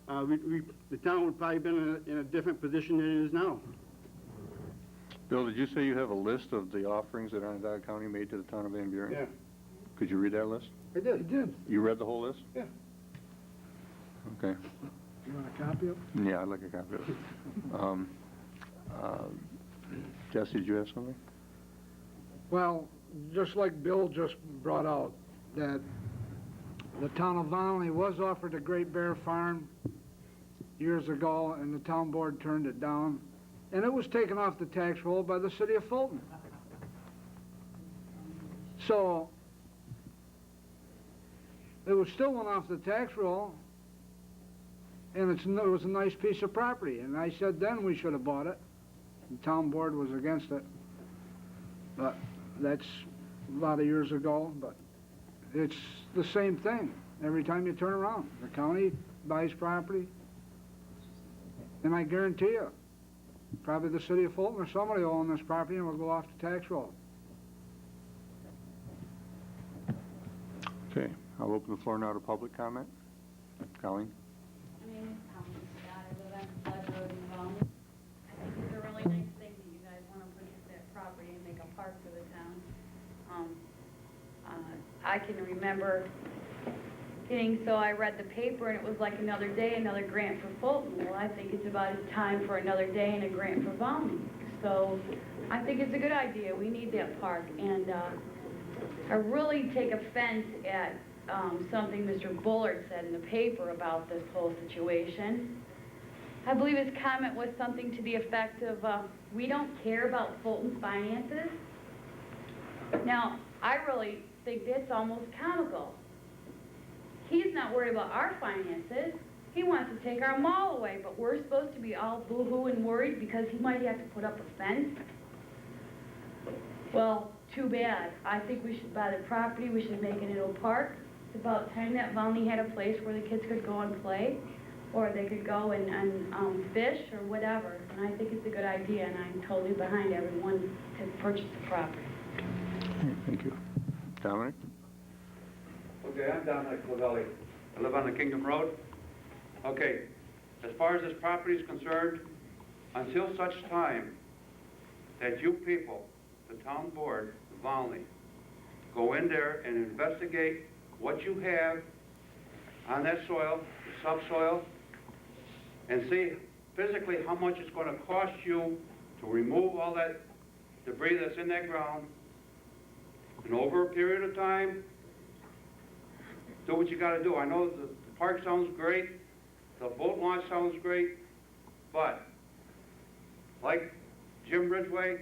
the town would probably been in a different position than it is now. Bill, did you say you have a list of the offerings that Onondaga County made to the town of Van Buren? Yeah. Could you read that list? I did. You did. You read the whole list? Yeah. Okay. You want a copy of it? Yeah, I'd like a copy of it. Jesse, did you have something? Well, just like Bill just brought out, that the town of Volney was offered a Great Bear Farm years ago, and the town board turned it down, and it was taken off the tax roll by the city of Fulton. So, it was still went off the tax roll, and it was a nice piece of property, and I said then we should have bought it. The town board was against it, but that's a lot of years ago, but it's the same thing every time you turn around. The county buys property, and I guarantee you, probably the city of Fulton or somebody will own this property and will go off the tax roll. Okay, I'll open the floor now to public comment. Colleen? My name is Colleen Scott. I live on Flood Road in Volney. I think it's a really nice thing that you guys want to purchase that property and make a park for the town. I can remember I read the paper and it was like another day, another grant for Fulton. Well, I think it's about time for another day and a grant for Volney. So I think it's a good idea. We need that park. And I really take offense at something Mr. Bullard said in the paper about this whole situation. I believe his comment was something to the effect of, we don't care about Fulton's finances. Now, I really think that's almost comical. He's not worried about our finances. He wants to take our mall away, but we're supposed to be all boo-hoo and worried because he might have to put up a fence. Well, too bad. I think we should buy the property. We should make it into a park. It's about time that Volney had a place where the kids could go and play, or they could go and fish or whatever. And I think it's a good idea, and I'm totally behind everyone to purchase the property. Thank you. Dominic? Okay, I'm Dominic Clavelli. I live on the Kingdom Road. Okay, as far as this property is concerned, until such time that you people, the town board, the Volney, go in there and investigate what you have on that soil, the subsoil, and see physically how much it's going to cost you to remove all that debris that's in that ground, and over a period of time, do what you got to do. I know the park sounds great, the boat launch sounds great, but like Jim Ridgway,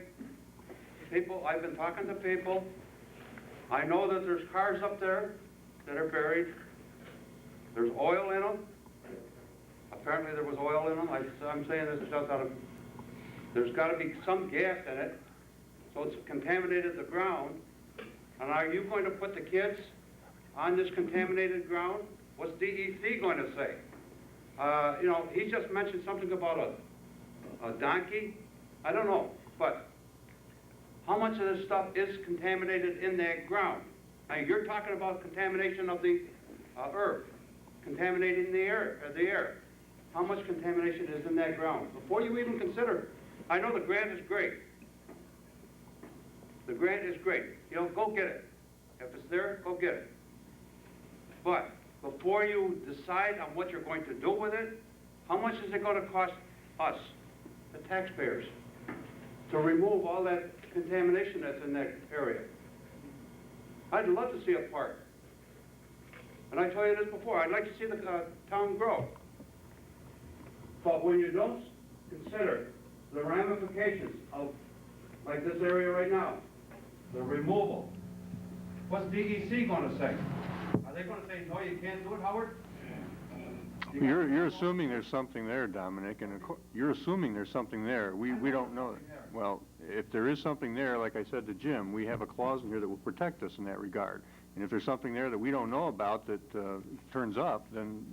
people, I've been talking to people. I know that there's cars up there that are buried. There's oil in them. Apparently there was oil in them. I'm saying this just out of, there's got to be some gas in it, so it's contaminated the ground. And are you going to put the kids on this contaminated ground? What's DEC going to say? You know, he just mentioned something about a donkey. I don't know, but how much of this stuff is contaminated in that ground? Now, you're talking about contamination of the earth, contaminating the air. How much contamination is in that ground? Before you even consider, I know the grant is great. The grant is great. You know, go get it. If it's there, go get it. But before you decide on what you're going to do with it, how much is it going to cost us, the taxpayers, to remove all that contamination that's in that area? I'd love to see a park. And I told you this before, I'd like to see the town grow. But when you don't consider the ramifications of, like this area right now, the removal, what's DEC going to say? Are they going to say, no, you can't do it, Howard? You're assuming there's something there, Dominic, and you're assuming there's something there. We don't know. Well, if there is something there, like I said to Jim, we have a clause in here that will protect us in that regard. And if there's something there that we don't know about that turns up, then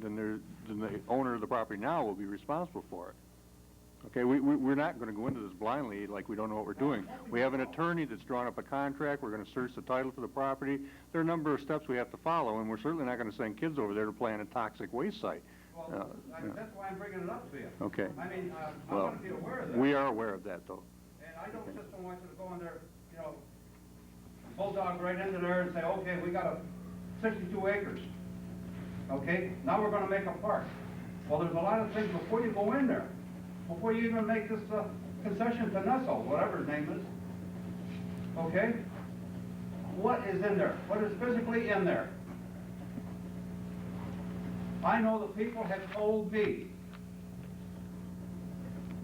the owner of the property now will be responsible for it. Okay, we're not going to go into this blindly like we don't know what we're doing. We have an attorney that's drawn up a contract. We're going to search the title for the property. There are a number of steps we have to follow, and we're certainly not going to send kids over there to play on a toxic waste site. Well, that's why I'm bringing it up to you. Okay. I mean, I Well, want to be aware of that. we are aware of that, though. And I don't just want you to go in there, you know, bulldog right into there and say, okay, we got 62 acres. Okay, now we're going to make a park. Well, there's a lot of things before you go in there, before you even make this concession to Nestle, whatever his name is. Okay? What is in there? What is physically in there? I know the people have told me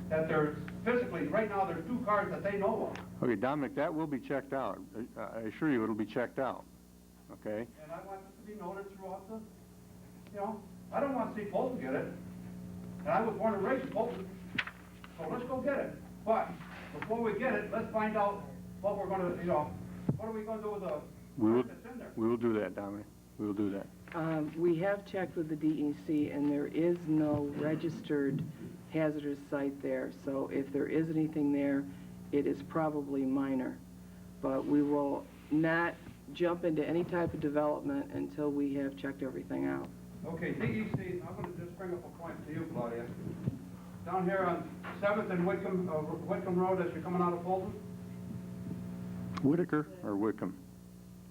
that there's physically, right now, there's 2 cars that they know of. Okay, Dominic, that will be checked out. I assure you it'll be checked out. Okay? And I want this to be noted throughout the, you know, I don't want to see Fulton get it. And I was born and raised in Fulton, so let's go get it. But before we get it, let's find out what we're going to, you know, what are we going to do with the work that's in there? We will do that, Dominic. We will do that. We have checked with the DEC, and there is no registered hazardous site there. So if there is anything there, it is probably minor. But we will not jump into any type of development until we have checked everything out. Okay, DEC, I'm going to just bring up a point to you, Claudia. Down here on 7th and Whitcomb Road as you're coming out of Fulton? Whitaker or Whitcomb?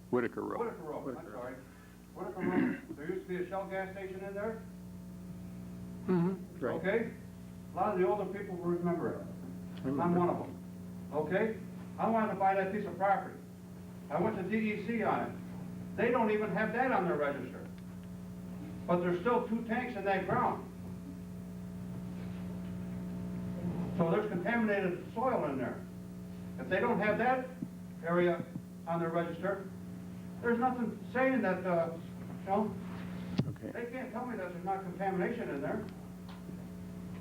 Whitaker Road. Whitaker Road, I'm sorry. Whitaker Road, there used to be a Shell gas station in there? Mm-hmm. Right. Okay? A lot of the older people will remember it. I'm one of them. Okay? I wanted to buy that piece of property. I went to DEC on it. They don't even have that on their register. But there's still 2 tanks in that ground. So there's contaminated soil in there. If they don't have that area on their register, there's nothing saying that, you know, okay. They can't tell me that there's not contamination in there.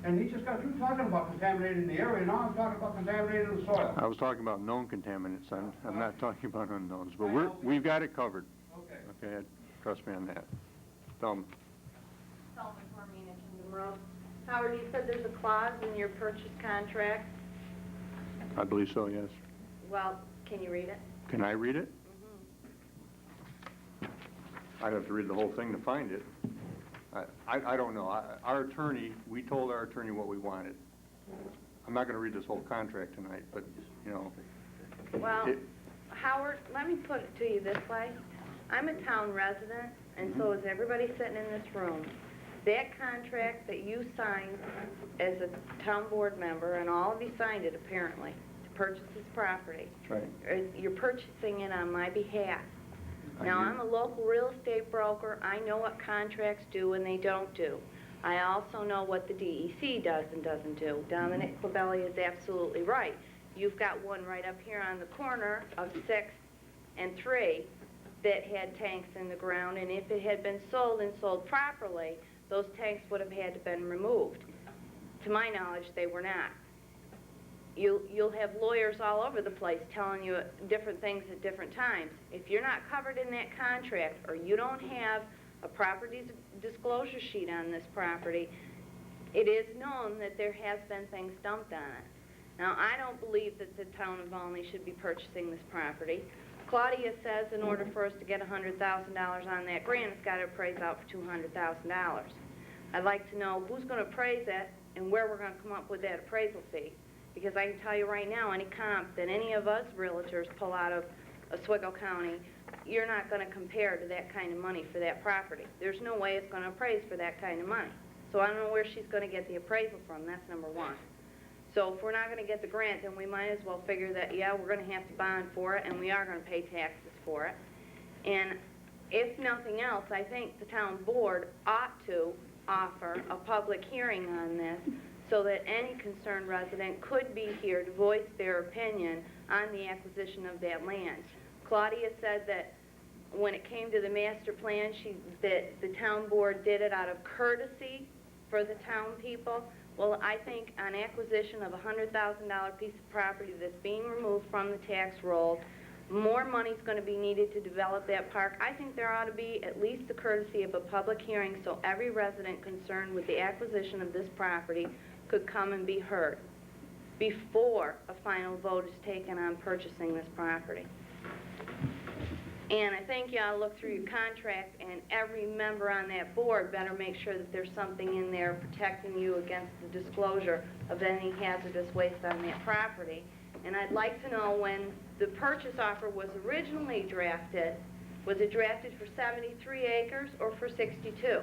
And he just got through talking about contaminating the area, now I'm talking about contaminating the soil. I was talking about known contaminants. I'm not talking about unknowns, but we've got it covered. Okay. Okay, trust me on that. Thelma. Solomon Cormina, Kingdom Road. Howard, you said there's a clause in your purchase contract. I believe so, yes. Well, can you read it? Can I read it? I'd have to read the whole thing to find it. I don't know. Our attorney, we told our attorney what we wanted. I'm not going to read this whole contract tonight, but, you know. Well, Howard, let me put it to you this way. I'm a town resident, and so is everybody sitting in this room. That contract that you signed as a town board member, and all of you signed it apparently, to purchase this property. Right. You're purchasing it on my behalf. Now, I'm a local real estate broker. I know what contracts do and they don't do. I also know what the DEC does and doesn't do. Dominic Clabelli is absolutely right. You've got one right up here on the corner of 6th and 3 that had tanks in the ground, and if it had been sold and sold properly, those tanks would have had to been removed. To my knowledge, they were not. You'll have lawyers all over the place telling you different things at different times. If you're not covered in that contract, or you don't have a property disclosure sheet on this property, it is known that there has been things dumped on it. Now, I don't believe that the town of Volney should be purchasing this property. Claudia says in order for us to get $100,000 on that grant, it's got to appraise out for $200,000. I'd like to know who's going to appraise it and where we're going to come up with that appraisal fee. Because I can tell you right now, any comp that any of us realtors pull out of Oswego County, you're not going to compare to that kind of money for that property. There's no way it's going to appraise for that kind of money. So I don't know where she's going to get the appraisal from. That's number one. So if we're not going to get the grant, then we might as well figure that, yeah, we're going to have to bond for it, and we are going to pay taxes for it. And if nothing else, I think the town board ought to offer a public hearing on this so that any concerned resident could be here to voice their opinion on the acquisition of that land. Claudia said that when it came to the master plan, that the town board did it out of courtesy for the town people. Well, I think on acquisition of a $100,000 piece of property that's being removed from the tax roll, more money's going to be needed to develop that park. I think there ought to be at least the courtesy of a public hearing so every resident concerned with the acquisition of this property could come and be heard before a final vote is taken on purchasing this property. And I think you ought to look through your contract, and every member on that board better make sure that there's something in there protecting you against the disclosure of any hazardous waste on that property. And I'd like to know, when the purchase offer was originally drafted, was it drafted for 73 acres or for 62?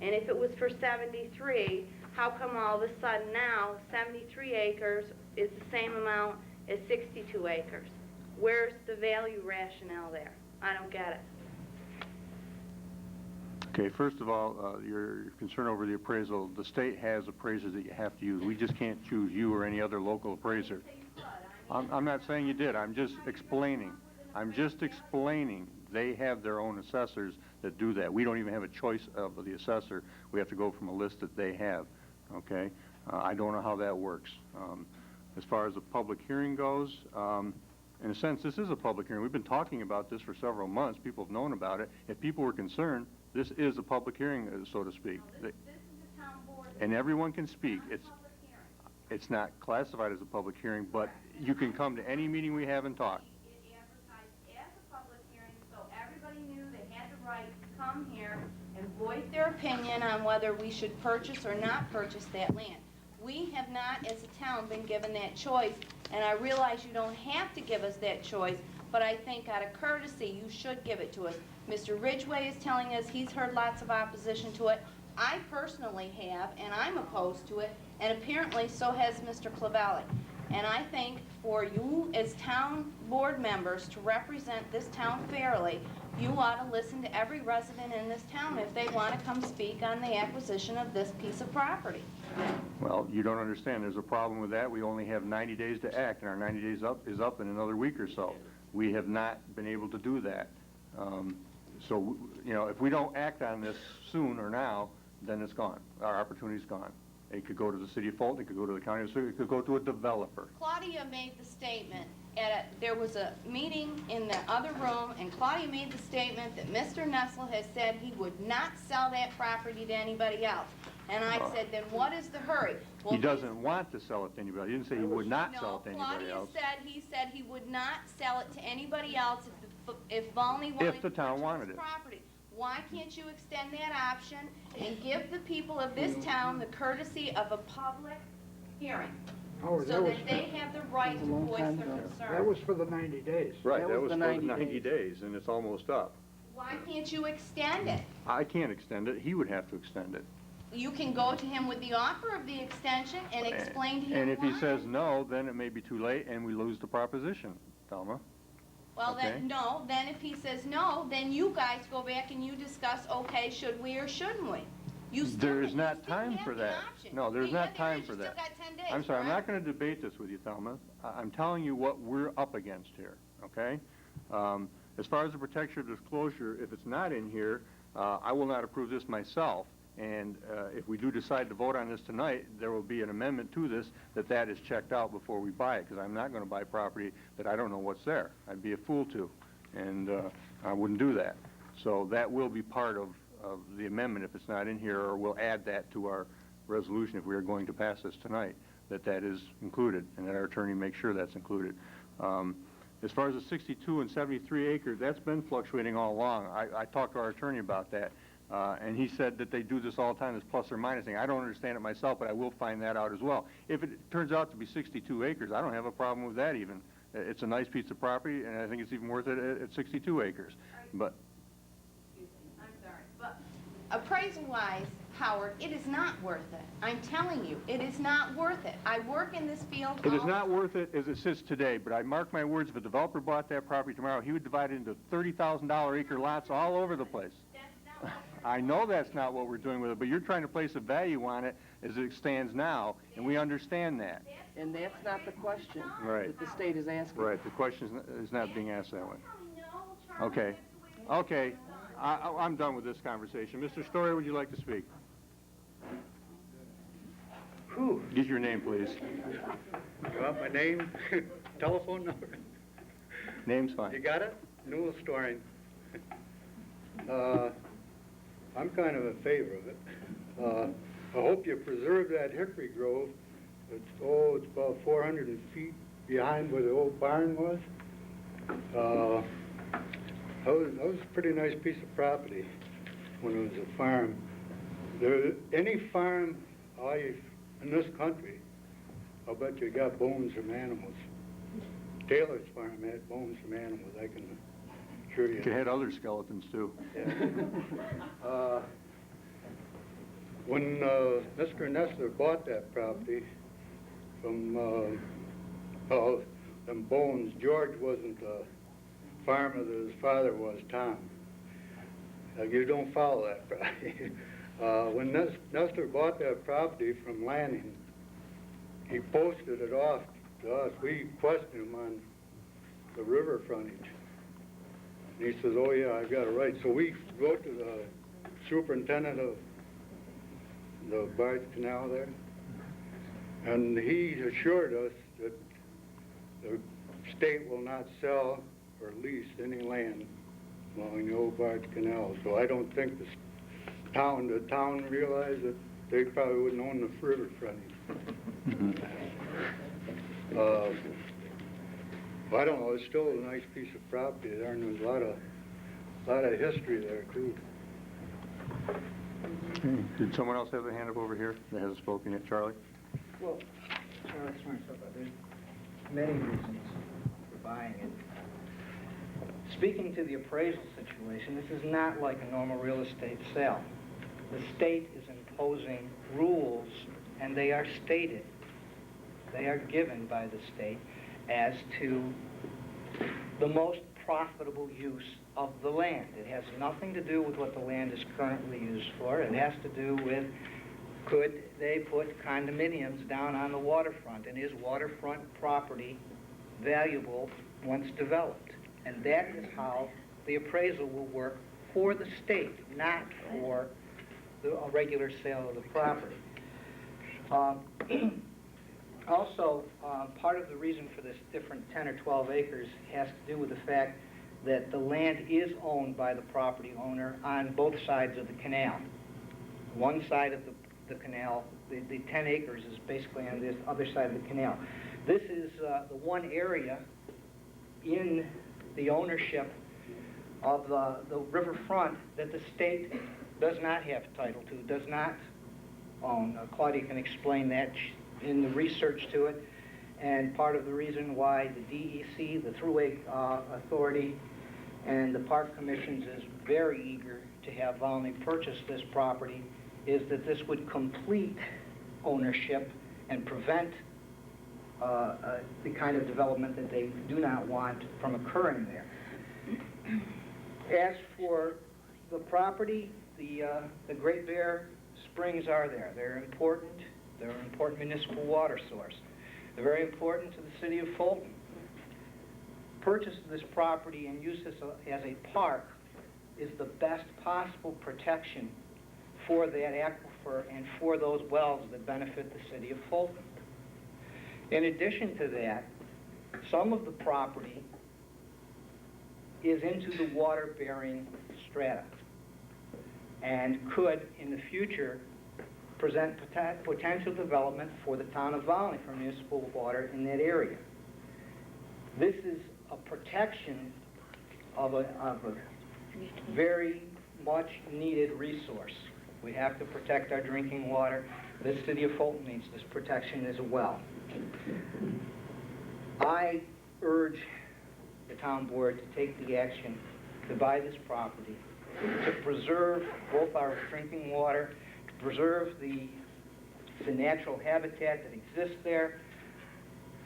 And if it was for 73, how come all of a sudden now 73 acres is the same amount as 62 acres? Where's the value rationale there? I don't get it. Okay, first of all, your concern over the appraisal, the state has appraisers that you have to use. We just can't choose you or any other local appraiser. I'm not saying you did. I'm just explaining. They have their own assessors that do that. We don't even have a choice of the assessor. We have to go from a list that they have, okay? I don't know how that works. As far as the public hearing goes, in a sense, this is a public hearing. We've been talking about this for several months. People have known about it. If people were concerned, this is a public hearing, so to speak. This is the town board. And everyone can speak. It's not classified as a public hearing, but you can come to any meeting we have and talk. It advertised as a public hearing, so everybody knew they had the right to come here and voice their opinion on whether we should purchase or not purchase that land. We have not, as a town, been given that choice, and I realize you don't have to give us that choice, but I think out of courtesy, you should give it to us. Mr. Ridgway is telling us he's heard lots of opposition to it. I personally have, and I'm opposed to it, and apparently so has Mr. Clavelli. And I think for you as town board members to represent this town fairly, you ought to listen to every resident in this town if they want to come speak on the acquisition of this piece of property. Well, you don't understand. There's a problem with that. We only have 90 days to act, and our 90 days is up in another week or so. We have not been able to do that. So, you know, if we don't act on this soon or now, then it's gone. Our opportunity's gone. It could go to the city of Fulton, it could go to the county, it could go to a developer. Claudia made the statement there was a meeting in the other room, and Claudia made the statement that Mr. Nessel has said he would not sell that property to anybody else. And I said, then what is the hurry? Well, he doesn't want to sell it to anybody. He didn't say he would not sell it to anybody else. He said he would not sell it to anybody else if Volney wanted if the town wanted it. Property. Why can't you extend that option and give the people of this town the courtesy of a public hearing? So that they have the right to voice their concern. That was for the 90 days. Right, that was for the 90 days, and it's almost up. Why can't you extend it? I can't extend it. He would have to extend it. You can go to him with the offer of the extension and explain to him And if why. he says no, then it may be too late, and we lose the proposition, Thelma. Well, Okay. then, no, then if he says no, then you guys go back and you discuss, okay, should we or shouldn't we? There is not time for that. No, there's not time for that. Still got 10 days, I'm sorry, I'm correct? not going to debate this with you, Thelma. I'm telling you what we're up against here, okay? As far as the protection of disclosure, if it's not in here, I will not approve this myself. And if we do decide to vote on this tonight, there will be an amendment to this that is checked out before we buy it, because I'm not going to buy property that I don't know what's there. I'd be a fool to, and I wouldn't do that. So that will be part of the amendment if it's not in here, or we'll add that to our resolution, if we are going to pass this tonight, that is included, and that our attorney makes sure that's included. As far as the 62 and 73 acres, that's been fluctuating all along. I talked to our attorney about that, and he said that they do this all the time, this plus or minus thing. I don't understand it myself, but I will find that out as well. If it turns out to be 62 acres, I don't have a problem with that even. It's a nice piece of property, and I think it's even worth it at 62 acres. But Excuse me, I'm sorry, but appraisal-wise, Howard, it is not worth it. I'm telling you, it is not worth it. I work in this field. it is not worth it as it sits today, but I mark my words, if a developer bought that property tomorrow, he would divide it into $30,000 acre lots all over the place. I know that's not what we're doing with it, but you're trying to place a value on it as it stands now, and we understand that. And that's not the question Right. that the state is asking. Right, the question is not being asked that way. Okay, okay, I'm done with this conversation. Mr. Story, would you like to speak? Get your name, please. You want my name, telephone number? Name's fine. You got it? Newell Storing. I'm kind of in favor of it. I hope you preserve that hickory grove. It's about 400 feet behind where the old barn was. That was a pretty nice piece of property when it was a farm. Any farm in this country, I'll bet you got bones from animals. Taylor's farm had bones from animals, I can assure you. It had other skeletons, too. Yeah. When Mr. Nessler bought that property from them Bones, George wasn't the farmer that his father was, Tom. You don't follow that property. When Nessler bought that property from Lanning, he posted it off to us. We questioned him on the river frontage. And he says, oh yeah, I've got it right. So we wrote to the superintendent of the barge canal there, and he assured us that the state will not sell or lease any land along the old barge canal. So I don't think the town realized that they probably wouldn't own the river frontage. I don't know, it's still a nice piece of property there, and there's a lot of history there too. Okay. Did someone else have a hand up over here that hasn't spoken yet? Charlie? Well, Charlie Smart, there's many reasons for buying it. Speaking to the appraisal situation, this is not like a normal real estate sale. The state is imposing rules, and they are stated. They are given by the state as to the most profitable use of the land. It has nothing to do with what the land is currently used for. It has to do with, could they put condominiums down on the waterfront, and is waterfront property valuable once developed? And that is how the appraisal will work for the state, not for a regular sale of the property. Also, part of the reason for this different 10 or 12 acres has to do with the fact that the land is owned by the property owner on both sides of the canal. One side of the canal, the 10 acres is basically on this other side of the canal. This is the one area in the ownership of the riverfront that the state does not have title to, does not own. Claudia can explain that in the research to it, and part of the reason why the DEC, the Thruway Authority, and the Park Commissions is very eager to have Volney purchase this property is that this would complete ownership and prevent the kind of development that they do not want from occurring there. As for the property, the Great Bear Springs are there. They're important. They're an important municipal water source. They're very important to the city of Fulton. Purchase of this property and use this as a park is the best possible protection for that aquifer and for those wells that benefit the city of Fulton. In addition to that, some of the property is into the water-bearing strata and could, in the future, present potential development for the town of Volney for municipal water in that area. This is a protection of a very much needed resource. We have to protect our drinking water. The city of Fulton needs this protection as well. I urge the town board to take the action to buy this property, to preserve both our drinking water, to preserve the natural habitat that exists there.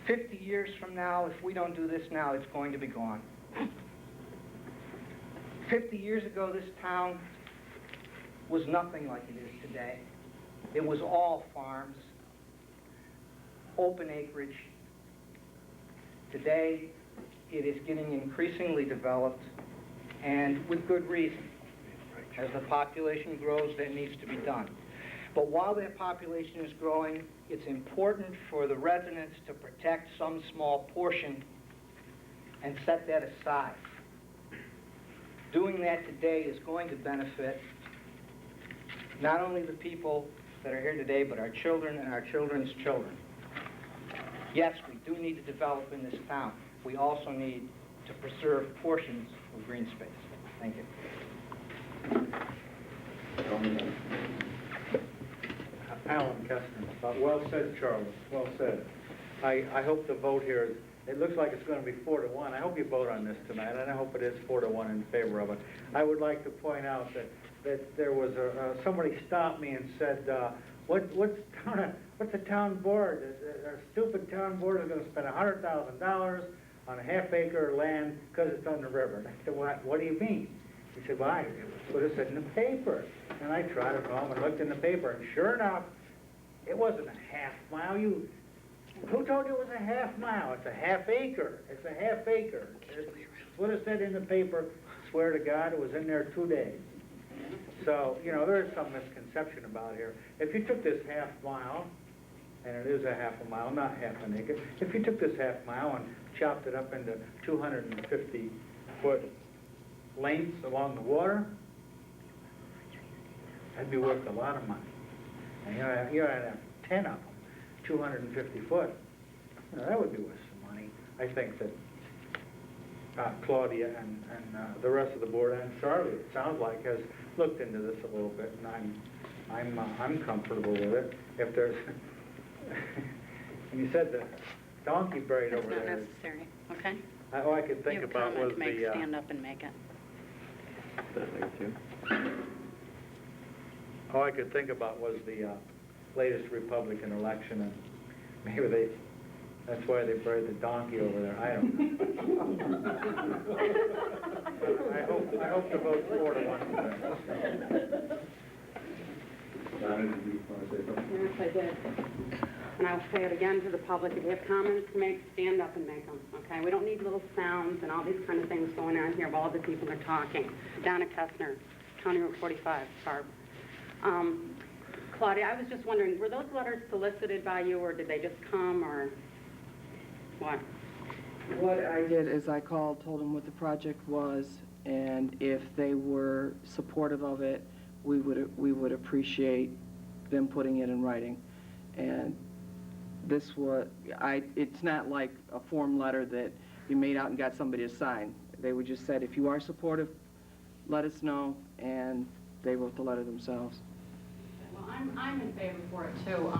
50 years from now, if we don't do this now, it's going to be gone. 50 years ago, this town was nothing like it is today. It was all farms, open acreage. Today, it is getting increasingly developed, and with good reason. As the population grows, that needs to be done. But while that population is growing, it's important for the residents to protect some small portion and set that aside. Doing that today is going to benefit not only the people that are here today, but our children and our children's children. Yes, we do need to develop in this town. We also need to preserve portions of green space. Thank you. Alan Kestner. Well said, Charles. Well said. I hope the vote here is, it looks like it's going to be 4-1. I hope you vote on this tonight, and I hope it is 4-1 in favor of it. I would like to point out that there was somebody stopped me and said, what's the town board? Our stupid town board is going to spend $100,000 on a half-acre land because it's on the river. And I said, what do you mean? He said, well, that's what it said in the paper. And I tried to home and looked in the paper, and sure enough, it wasn't a half mile. Who told you it was a half mile? It's a half acre. It's a half acre. It's what it said in the paper. Swear to God, it was in there 2 days. So, you know, there is some misconception about here. If you took this half mile, and it is a half a mile, not half an acre, if you took this half mile and chopped it up into 250-foot lengths along the water, that'd be worth a lot of money. And you ought to have 10 of them, 250 foot. Now, that would be worth some money. I think that Claudia and the rest of the board, and Charlie, it sounds like, has looked into this a little bit, and I'm comfortable with it. If there's, and you said the donkey braid over there. That's not necessary, okay? All I could think about was the... stand up and make it. All I could think about was the latest Republican election, and maybe that's why they buried the donkey over there. I don't know. I hope the vote's 4-1. Yes, I did. And I'll say it again to the public, if you have comments to make, stand up and make them, okay? We don't need little sounds and all these kind of things going on here while other people are talking. Donna Kestner, County Route 45, Barb. Claudia, I was just wondering, were those letters solicited by you, or did they just come, or what? What I did is I called, told them what the project was, and if they were supportive of it, we would appreciate them putting it in writing. And this was, it's not like a form letter that you made out and got somebody to sign. They would just said, if you are supportive, let us know, and they wrote the letter themselves. Well, I'm in favor for it too.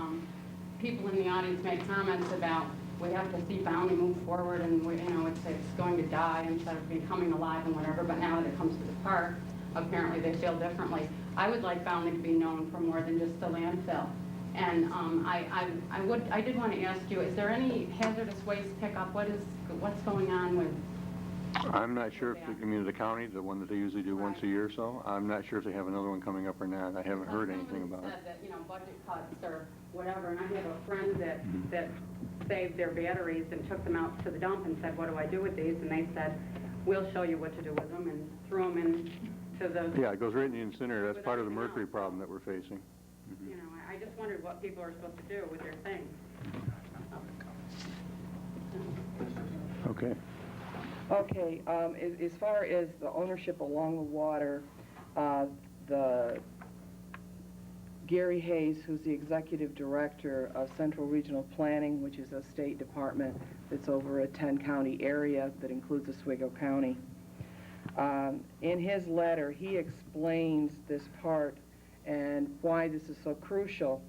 People in the audience made comments about we have to see Volney move forward, and it's going to die instead of becoming alive and whatever. But now that it comes to the park, apparently they feel differently. I would like Volney to be known for more than just the landfill. And I did want to ask you, is there any hazardous waste pickup? What's going on with? I'm not sure if the county, the one that they usually do once a year or so, I'm not sure if they have another one coming up or not. I haven't heard anything about it. Said that, budget cuts or whatever, and I have a friend that saved their batteries and took them out to the dump and said, what do I do with these? And they said, we'll show you what to do with them, and threw them into the... Yeah, it goes right in the incinerator. That's part of the mercury problem that we're facing. You know, I just wondered what people are supposed to do with their things. Okay. Okay, as far as the ownership along the water, the Gary Hayes, who's the executive director of Central Regional Planning, which is a state department that's over a 10-county area that includes Oswego County. In his letter, he explains this part and why this is so crucial.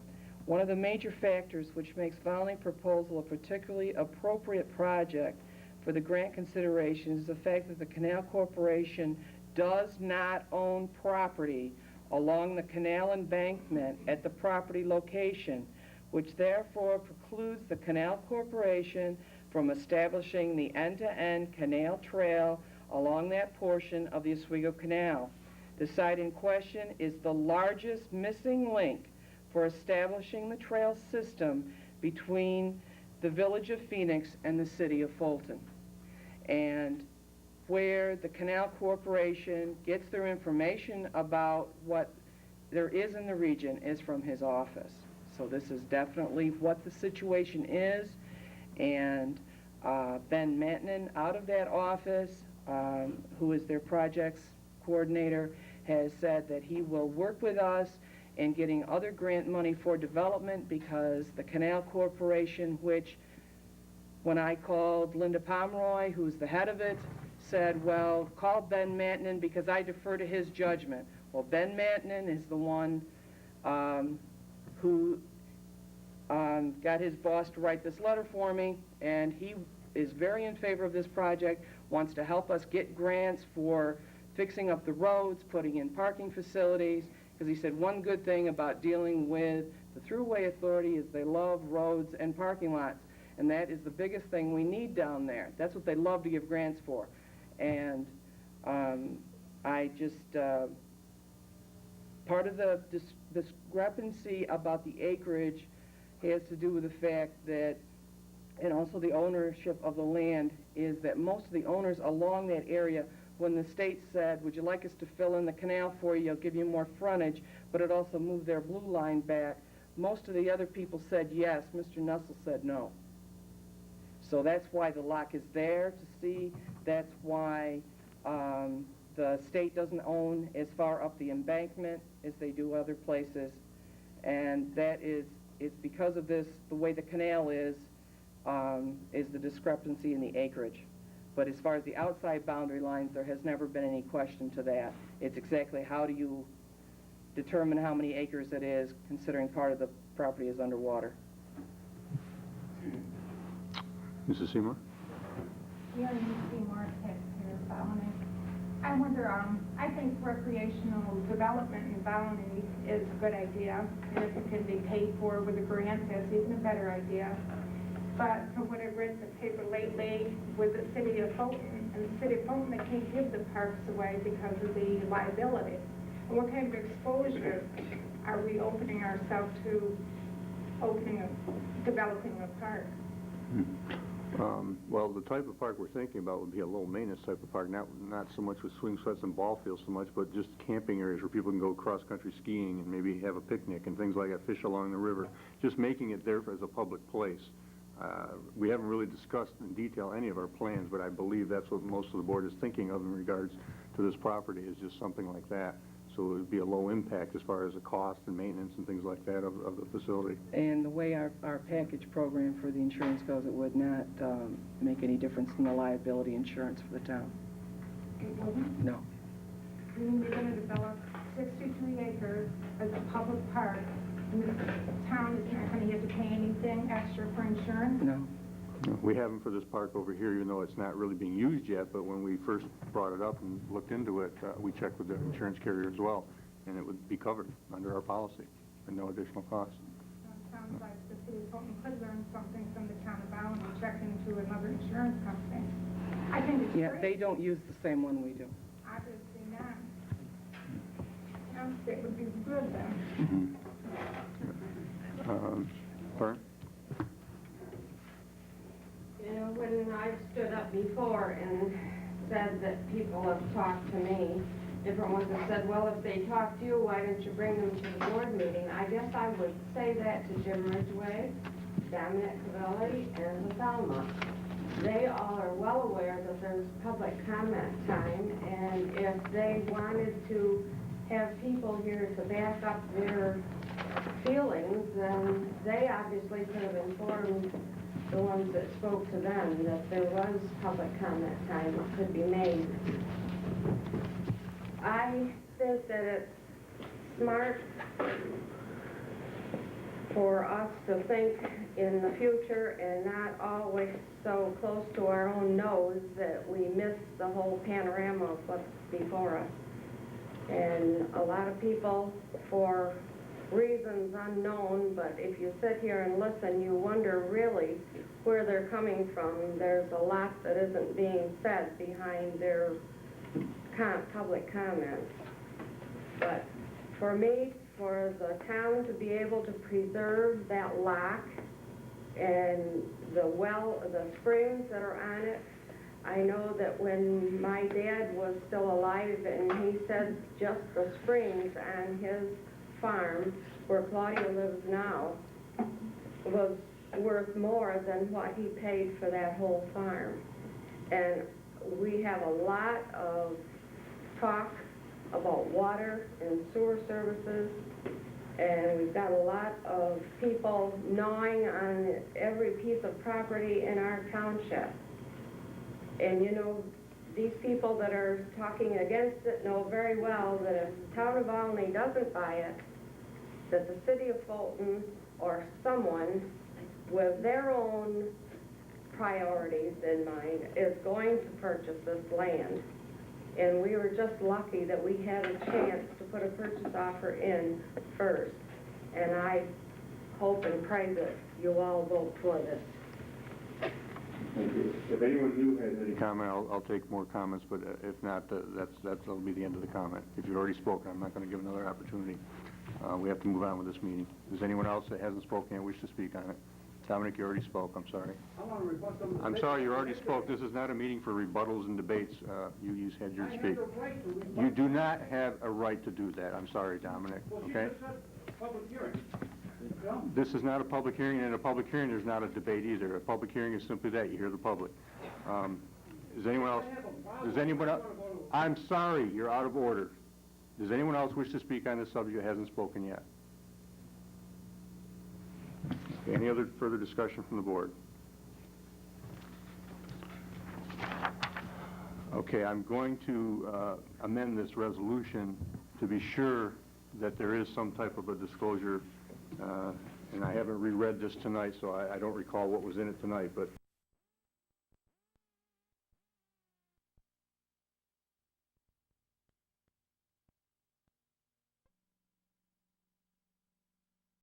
One of the major factors which makes Volney proposal a particularly appropriate project for the grant consideration is the fact that the Canal Corporation does not own property along the canal embankment at the property location, which therefore precludes the Canal Corporation from establishing the end-to-end canal trail along that portion of the Oswego Canal. The site in question is the largest missing link for establishing the trail system between the village of Phoenix and the city of Fulton. And where the Canal Corporation gets their information about what there is in the region is from his office. So this is definitely what the situation is, and Ben Manton out of that office, who is their projects coordinator, has said that he will work with us in getting other grant money for development, because the Canal Corporation, which when I called Linda Pomeroy, who's the head of it, said, well, call Ben Manton because I defer to his judgment. Well, Ben Manton is the one who got his boss to write this letter for me, and he is very in favor of this project, wants to help us get grants for fixing up the roads, putting in parking facilities, because he said one good thing about dealing with the Thruway Authority is they love roads and parking lots, and that is the biggest thing we need down there. That's what they love to give grants for. And I just, part of the discrepancy about the acreage has to do with the fact that, and also the ownership of the land, is that most of the owners along that area, when the state said, would you like us to fill in the canal for you, I'll give you more frontage, but it also moved their blue line back, most of the other people said yes. Mr. Nussel said no. So that's why the lock is there to see. That's why the state doesn't own as far up the embankment as they do other places. And that is, it's because of this, the way the canal is the discrepancy in the acreage. But as far as the outside boundary lines, there has never been any question to that. It's exactly how do you determine how many acres it is, considering part of the property is underwater. Mrs. Seymour? Mary Seymour, taxpayer, Volney. I wonder, I think recreational development in Volney is a good idea, and if it can be paid for with a grant, that's even a better idea. But from what I've read in the paper lately, with the city of Fulton, and the city of Fulton, they can't give the parks away because of the liability. And what kind of exposure are we opening ourselves to developing a park? Well, the type of park we're thinking about would be a low maintenance type of park, not so much with swing sets and ball fields so much, but just camping areas where people can go cross-country skiing and maybe have a picnic and things like that, fish along the river, just making it there as a public place. We haven't really discussed in detail any of our plans, but I believe that's what most of the board is thinking of in regards to this property, is just something like that. So it would be a low impact as far as the cost and maintenance and things like that of the facility. And the way our package program for the insurance goes, it would not make any difference in the liability insurance for the town. It wouldn't? No. You mean you're going to develop 63 acres as a public park, and the town is not going to have to pay anything extra for insurance? No. We haven't for this park over here, even though it's not really being used yet, but when we first brought it up and looked into it, we checked with the insurance carrier as well, and it would be covered under our policy at no additional cost. Sounds like the city of Fulton could learn something from the town of Volney and check into another insurance company. I think it's great. They don't use the same one we do. Obviously not. It would be good then. Fern? You know, when I've stood up before and said that people have talked to me, different ones have said, well, if they talk to you, why didn't you bring them to the board meeting? I guess I would say that to Jim Ridgway, Dominic Cavelli, and Thelma. They all are well aware that there's public comment time, and if they wanted to have people here to back up their they obviously could have informed the ones that spoke to them that there was public comment time that could be made. I think that it's smart for us to think in the future and not always so close to our own nose that we miss the whole panorama of what's before us. And a lot of people, for reasons unknown, but if you sit here and listen, you wonder really where they're coming from. There's a lot that isn't being said behind their public comments. But for me, for the town to be able to preserve that lock and the springs that are on it, I know that when my dad was still alive and he said just the springs on his farm, where Claudia lives now, was worth more than what he paid for that whole farm. And we have a lot of talk about water and sewer services, and we've got a lot of people gnawing on every piece of property in our township. And you know, these people that are talking against it know very well that if the town of Volney doesn't buy it, that the city of Fulton or someone with their own priorities in mind is going to purchase this land. And we were just lucky that we had a chance to put a purchase offer in first. And I hope and pray that you all vote for this. If anyone new has any comment, I'll take more comments, but if not, that'll be the end of the comment. If you've already spoken, I'm not going to give another opportunity. We have to move on with this meeting. Is anyone else that hasn't spoken and wish to speak on it? Dominic, you already spoke. I'm sorry. I want to rebut some of the... I'm sorry, you already spoke. This is not a meeting for rebuttals and debates. You had your speak. You do not have a right to do that. I'm sorry, Dominic, okay? Public hearing. This is not a public hearing, and in a public hearing, there's not a debate either. A public hearing is simply that. You hear the public. Does anyone else... I'm sorry, you're out of order. Does anyone else wish to speak on this subject that hasn't spoken yet? Any other further discussion from the board? Okay, I'm going to amend this resolution to be sure that there is some type of a disclosure, and I haven't reread this tonight, so I don't recall what was in it tonight, but